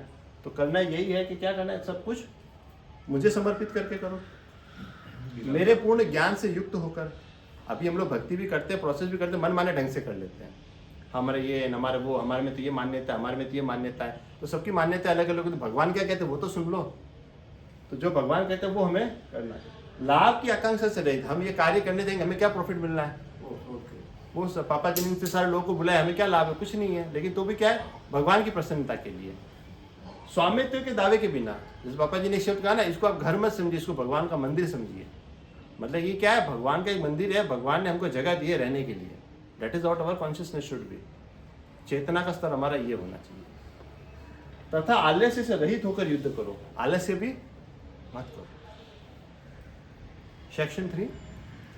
तो करना यही है कि क्या करना है, सब कुछ मुझे समर्पित करके करो, मेरे पूर्ण ज्ञान से युक्त होकर। अभी हम लोग भक्ति भी करते हैं, प्रोसेस भी करते हैं, मन माने ढंग से कर लेते हैं। हमारे ये, हमारे वो, हमारे में तो ये मान्यता है, हमारे में तो ये मान्यता है, तो सबकी मान्यता अलग अलग। तो भगवान क्या कहते हैं वो तो सुन लो। तो जो भगवान कहते हैं वो हमें करना है। लाभ की आकांक्षा से रहित, हम ये कार्य करने देंगे, हमें क्या प्रॉफिट मिलना है, वो पापा जी ने इतने सारे लोगों को बुलाया, हमें क्या लाभ है, कुछ नहीं है, लेकिन तो भी क्या है, भगवान की प्रसन्नता के लिए। स्वामित्व के दावे के बिना, जैसे पापा जी ने शब्द कहा ना, इसको आप घर मत समझिए, इसको भगवान का मंदिर समझिए। मतलब ये क्या है, भगवान का एक मंदिर है, भगवान ने हमको जगह दी है रहने के लिए। That is what our consciousness should be. चेतना का स्तर हमारा ये होना चाहिए। तथा आलस्य से रहित होकर युद्ध करो, आलस्य भी मत करो। Section 3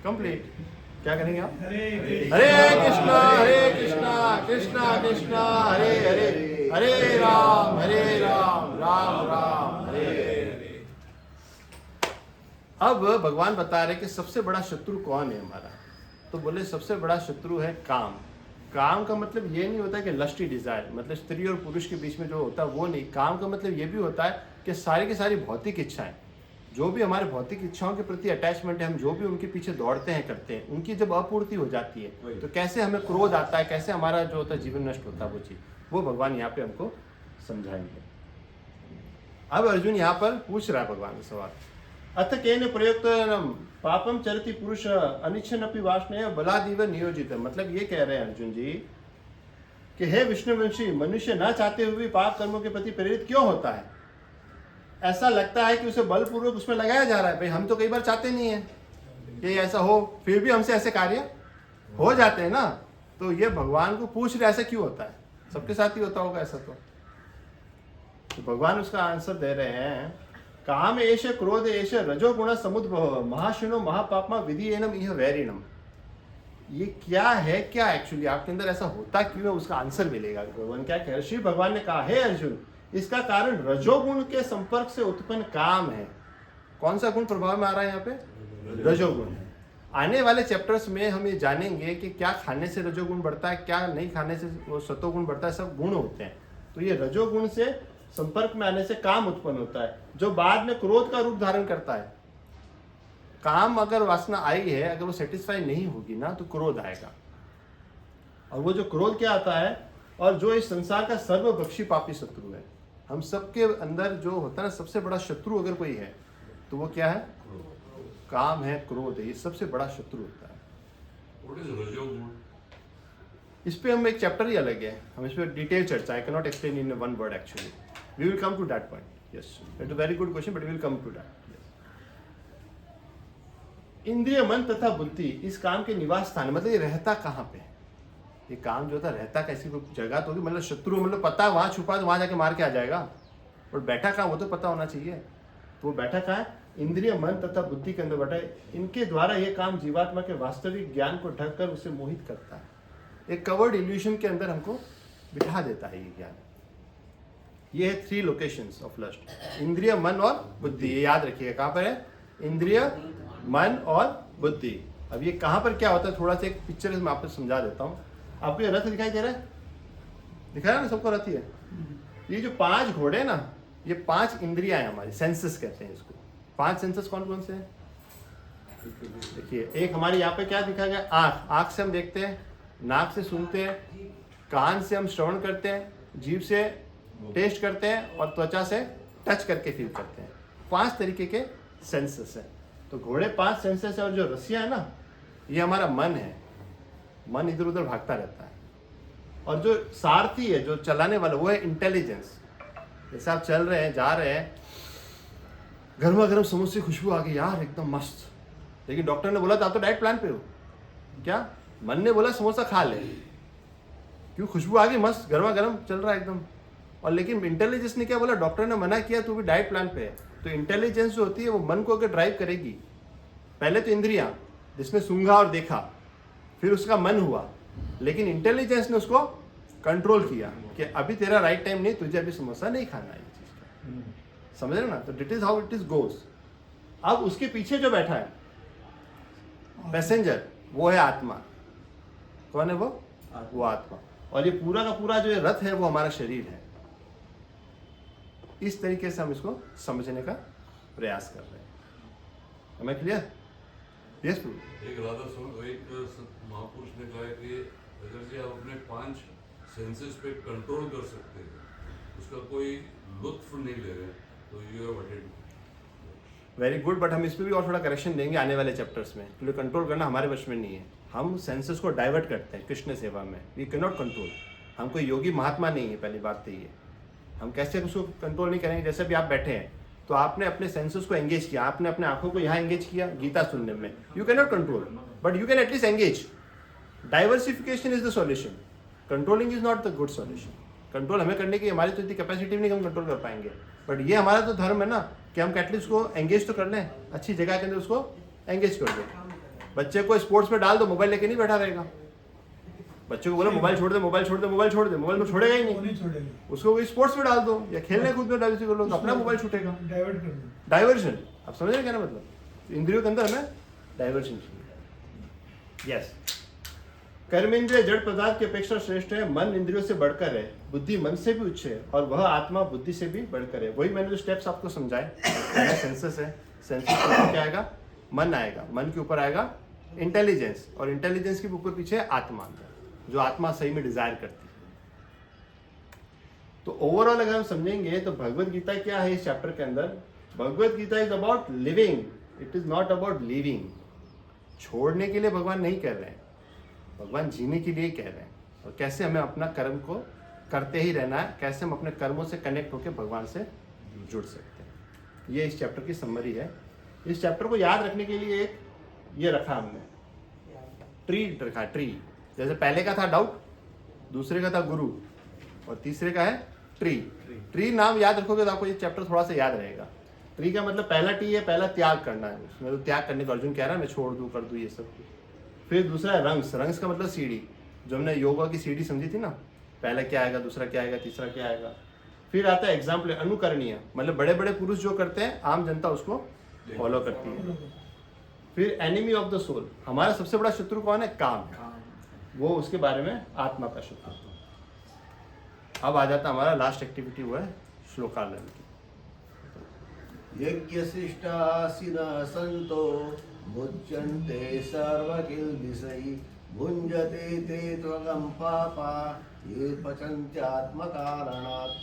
complete. क्या करेंगे आप? हरे कृष्णा कृष्णा कृष्णा हरे हरे, हरे राम राम राम हरे हरे। अब भगवान बता रहे कि सबसे बड़ा शत्रु कौन है हमारा। तो बोले सबसे बड़ा शत्रु है काम। काम का मतलब ये नहीं होता कि लस्टी डिजायर, मतलब स्त्री और पुरुष के बीच में जो होता है वो नहीं। काम का मतलब ये भी होता है कि सारी की सारी भौतिक इच्छाएं, जो भी हमारे भौतिक इच्छाओं के प्रति अटैचमेंट है, हम जो भी उनके पीछे दौड़ते हैं करते हैं, उनकी जब अपूर्ति हो जाती है तो कैसे हमें क्रोध आता है, कैसे हमारा जो होता है जीवन नष्ट होता है, वो चीज वो भगवान यहाँ पे हमको समझाएंगे। अब अर्जुन यहाँ पर पूछ रहा है भगवान से सवाल, अथ केन प्रयुक्त पापम चरति पुरुष अनिच्छन अपि वासने बलादिव नियोजित। मतलब ये कह रहे हैं अर्जुन जी कि हे विष्णुवंशी, मनुष्य न चाहते हुए भी पाप कर्मों के प्रति प्रेरित क्यों होता है? ऐसा लगता है कि उसे बलपूर्वक उसमें लगाया जा रहा है। भाई हम तो कई बार चाहते नहीं है कि ऐसा हो, फिर भी हमसे ऐसे कार्य हो जाते हैं ना। तो ये भगवान को पूछ रहे ऐसा क्यों होता है? सबके साथ ही होता होगा ऐसा। तो भगवान उसका आंसर दे रहे हैं, काम एष क्रोध एष रजोगुण समुद्भव महाशुनो महापापमा विधियेनम इह वैरिणम। ये क्या है, क्या एक्चुअली आपके अंदर ऐसा होता क्यों है, उसका आंसर मिलेगा। भगवान क्या कह रहे, श्री भगवान ने कहा, हे अर्जुन, इसका कारण रजोगुण के संपर्क से उत्पन्न काम है। कौन सा गुण प्रभाव में आ रहा है यहाँ पे? रजोगुण। आने वाले चैप्टर्स में हम ये जानेंगे कि क्या खाने से रजोगुण बढ़ता है, क्या नहीं खाने से वो सतोगुण बढ़ता है। सब गुण होते हैं। तो ये रजोगुण से संपर्क में आने से काम उत्पन्न होता है, जो बाद में क्रोध का रूप धारण करता है। काम अगर वासना आई है, अगर वो सेटिस्फाई नहीं होगी ना, तो क्रोध आएगा। और वो जो क्रोध क्या आता है, और जो इस संसार का सर्वभक्षी पापी शत्रु है। हम सबके अंदर जो होता है ना, सबसे बड़ा शत्रु अगर कोई है तो वो क्या है? काम है, क्रोध है। ये सबसे बड़ा शत्रु होता है। What is रजोगुण? इस पे हम एक चैप्टर ही अलग है, हम इस पे डिटेल चर्चा, I can not explain in one word actually. We will come to that point. Yes, that is a very good question, but we will come to that. इंद्रिय, मन तथा बुद्धि इस काम के निवास स्थान, मतलब ये रहता कहाँ पे है? ये काम जो होता रहता कैसी कोई जगह तो होगी, मतलब शत्रु, मतलब पता वहां छुपा तो वहां जाके मार के आ जाएगा, और बैठा कहाँ वो तो पता होना चाहिए। तो वो बैठा कहाँ है? इंद्रिय, मन तथा बुद्धि के अंदर बैठा है। इनके द्वारा ये काम जीवात्मा के वास्तविक ज्ञान को ढककर उसे मोहित करता है। एक कवर्ड इल्यूशन के अंदर हमको बिठा देता है ये ज्ञान। ये है 3 लोकेशंस ऑफ लस्ट, इंद्रिय, मन और बुद्धि। ये याद रखिएगा, कहाँ पर है? इंद्रिय, मन और बुद्धि। अब ये कहाँ पर क्या होता है, थोड़ा सा एक पिक्चर मैं आपको समझा देता हूँ। आपको ये रथ दिखाई दे रहा है, दिखा रहा है ना सबको रथ ही है। ये जो 5 घोड़े हैं ना, ये 5 इंद्रियां हैं हमारी, सेंसेस कहते हैं इसको। 5 सेंसेस कौन कौन से हैं? देखिए, एक हमारे यहाँ पे क्या दिखा गया, आँख। आँख से हम देखते हैं, नाक से सुनते हैं, कान से हम श्रवण करते हैं, जीभ से टेस्ट करते हैं और त्वचा से टच करके फील करते हैं। 5 तरीके के सेंसेस हैं। तो घोड़े 5 सेंसेस है, और जो रस्सियाँ है ना, ये हमारा मन है। मन इधर उधर भागता रहता है। और जो सारथी है, जो चलाने वाला, वो है इंटेलिजेंस। जैसे आप चल रहे हैं, जा रहे हैं, गर्मा गर्म समोसे की खुशबू आ गई, यार एकदम मस्त, लेकिन डॉक्टर ने बोला था आप तो डाइट प्लान पे हो। क्या? मन ने बोला समोसा खा ले, क्यों? खुशबू आ गई मस्त, गर्मा गर्म चल रहा है एकदम। और लेकिन इंटेलिजेंस ने क्या बोला? डॉक्टर ने मना किया, तू भी डाइट प्लान पे है। तो इंटेलिजेंस जो होती है वो मन को अगर ड्राइव करेगी, पहले तो इंद्रियां जिसमें सूंघा और देखा, फिर उसका मन हुआ, लेकिन इंटेलिजेंस ने उसको कंट्रोल किया कि अभी तेरा राइट टाइम नहीं, तुझे अभी समोसा नहीं खाना है ये चीज का। समझ रहे हो ना? तो that is how it is goes. अब उसके पीछे जो बैठा है पैसेंजर, वो है आत्मा। कौन है वो? वो आत्मा। और ये पूरा का पूरा जो रथ है वो हमारा शरीर है। इस तरीके से हम इसको समझने का प्रयास कर रहे हैं। Am I clear? Yes, प्रभु। एक राधा सुन, एक महापुरुष ने कहा है कि अगर जी आप अपने 5 सेंसेस पे कंट्रोल कर सकते हैं, उसका कोई लुत्फ नहीं ले रहे, तो you have attend. Very good, but हम इसमें भी और थोड़ा करेक्शन देंगे आने वाले चैप्टर्स में, क्योंकि कंट्रोल करना हमारे वश में नहीं है। हम सेंसेस को डाइवर्ट करते हैं कृष्ण सेवा में। We can not control. हम कोई योगी महात्मा नहीं है, पहली बात तो ये। हम कैसे उसको कंट्रोल नहीं करेंगे? जैसे भी आप बैठे हैं तो आपने अपने सेंसेस को एंगेज किया, आपने अपने आंखों को यहाँ एंगेज किया गीता सुनने में। You can not control, but you can at least engage. Diversification is the solution, controlling is not the good solution. Control हमें करने की हमारी तो इतनी कैपेसिटी नहीं कि हम कंट्रोल कर पाएंगे, बट ये हमारा तो धर्म है ना कि हम एटलीस्ट उसको एंगेज तो कर लें, अच्छी जगह के अंदर उसको एंगेज कर दें। बच्चे को स्पोर्ट्स में डाल दो, मोबाइल लेके नहीं बैठा रहेगा। बच्चे को बोलो मोबाइल छोड़ दे, मोबाइल छोड़ दे, मोबाइल छोड़ दे, मोबाइल तो छोड़ेगा ही नहीं। उसको कोई स्पोर्ट्स में डाल दो या खेलने कूद में डाल दो, तो अपना मोबाइल छूटेगा। डाइवर्ट कर दो। डाइवर्जन, आप समझ रहे क्या ना मतलब? इंद्रियों के अंदर हमें डाइवर्जन चाहिए। यस, कर्मेंद्रिय जड़ पदार्थ की अपेक्षा श्रेष्ठ है, मन इंद्रियों से बढ़कर है, बुद्धि मन से भी उच्च है, और वह आत्मा बुद्धि से भी बढ़कर है। वही मैंने जो स्टेप्स आपको समझाए। सेंसेस है, सेंसेस के ऊपर क्या आएगा? मन आएगा, मन के ऊपर आएगा इंटेलिजेंस, और इंटेलिजेंस के ऊपर पीछे आत्मा, जो आत्मा सही में डिजायर करती है। तो ओवरऑल अगर हम समझेंगे तो भगवत गीता क्या है इस चैप्टर के अंदर? Bhagavad Gita is about living, it is not about living. छोड़ने के लिए भगवान नहीं कह रहे हैं, भगवान जीने के लिए कह रहे हैं। और कैसे हमें अपना कर्म को करते ही रहना है, कैसे हम अपने कर्मों से कनेक्ट होकर भगवान से जुड़ सकते हैं। ये इस चैप्टर की समरी है। इस चैप्टर को याद रखने के लिए एक ये रखा हमने, ट्री रखा। ट्री जैसे पहले का था डाउट, दूसरे का था गुरु, और तीसरे का है ट्री। ट्री नाम याद रखोगे तो आपको ये चैप्टर थोड़ा सा याद रहेगा। ट्री का मतलब पहला टी है, पहला त्याग करना है। उसमें तो त्याग करने को अर्जुन कह रहा है, मैं छोड़ दूं, कर दूं ये सब। फिर दूसरा है रंग्स। रंग्स का मतलब सीढ़ी, जो हमने योगा की सीढ़ी समझी थी ना, पहला क्या आएगा, दूसरा क्या आएगा, तीसरा क्या आएगा। फिर आता है एग्जाम्पल, अनुकरणीय, मतलब बड़े बड़े पुरुष जो करते हैं आम जनता उसको फॉलो करती है। फिर एनिमी ऑफ द सोल, हमारा सबसे बड़ा शत्रु कौन है? काम। वो उसके बारे में आत्मा का शत्रु। अब आ जाता हमारा लास्ट एक्टिविटी, वो है श्लोकार्लन की। यज्ञशिष्टासिना संतो मुच्यन्ते सर्वकिल्बिषै भुञ्जते ते त्वगं पापा ये पचन्त्यात्मकारणात्।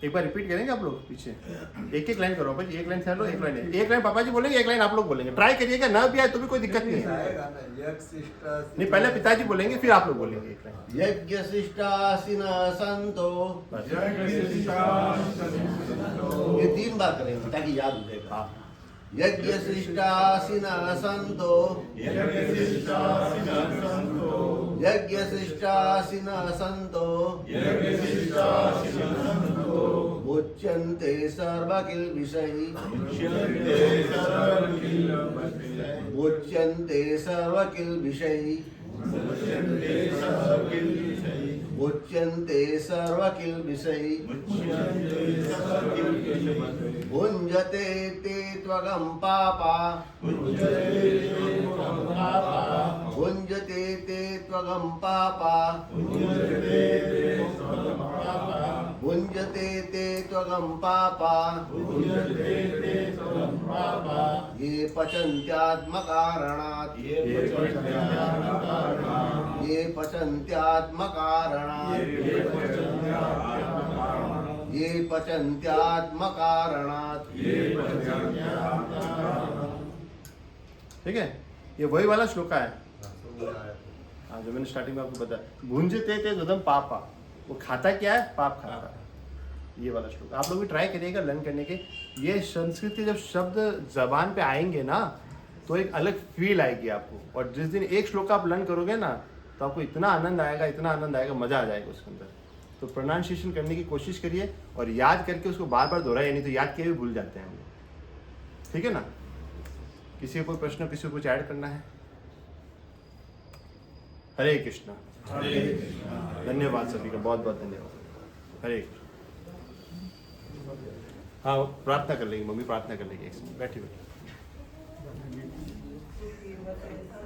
एक बार रिपीट करेंगे आप लोग पीछे, एक एक लाइन करो भाई, एक लाइन से लो, एक लाइन एक लाइन पापा जी बोलेंगे, एक लाइन आप लोग बोलेंगे। ट्राई करिएगा, ना भी आए तो भी कोई दिक्कत नहीं है। नहीं, पहले पिताजी बोलेंगे फिर आप लोग बोलेंगे एक लाइन। यज्ञशिष्टासिना संतो, ये 3 बार करेंगे ताकि याद हो जाएगा। यज्ञशिष्टासिना संतो, यज्ञशिष्टासिना संतो मुच्यन्ते सर्वकिल्बिषै, मुच्यन्ते सर्वकिल्बिषै मुच्यन्ते सर्वकिल्बिषै भुञ्जते ते त्वगं पापा भुञ्जते ते त्वगं पापा भुञ्जते ते त्वगं पापा ये पचन्त्यात्मकारणात् ये पचन्त्यात्मकारणात् ये पचन्त्यात्मकारणात्। ठीक है, ये वही वाला श्लोका है हाँ जो मैंने स्टार्टिंग में आपको बताया। भुंजते ते तदम पापा, वो खाता क्या है? पाप खाता है। ये वाला श्लोक आप लोग भी ट्राई करिएगा लर्न करने के। ये संस्कृत के जब शब्द जबान पे आएंगे ना तो एक अलग फील आएगी आपको, और जिस दिन एक श्लोक आप लर्न करोगे ना तो आपको इतना आनंद आएगा, इतना आनंद आएगा, मजा आ जाएगा उसके अंदर। तो प्रोनाउंसिएशन करने की कोशिश करिए और याद करके उसको बार बार दोहराइए, नहीं तो याद किए भी भूल जाते हैं हम लोग। ठीक है ना? किसी को कोई प्रश्न, किसी को कुछ ऐड करना है? हरे कृष्णा। धन्यवाद सभी का, बहुत बहुत धन्यवाद। हरे कृष्ण। हाँ प्रार्थना कर लेंगे, मम्मी प्रार्थना कर लेंगे, बैठी बैठी।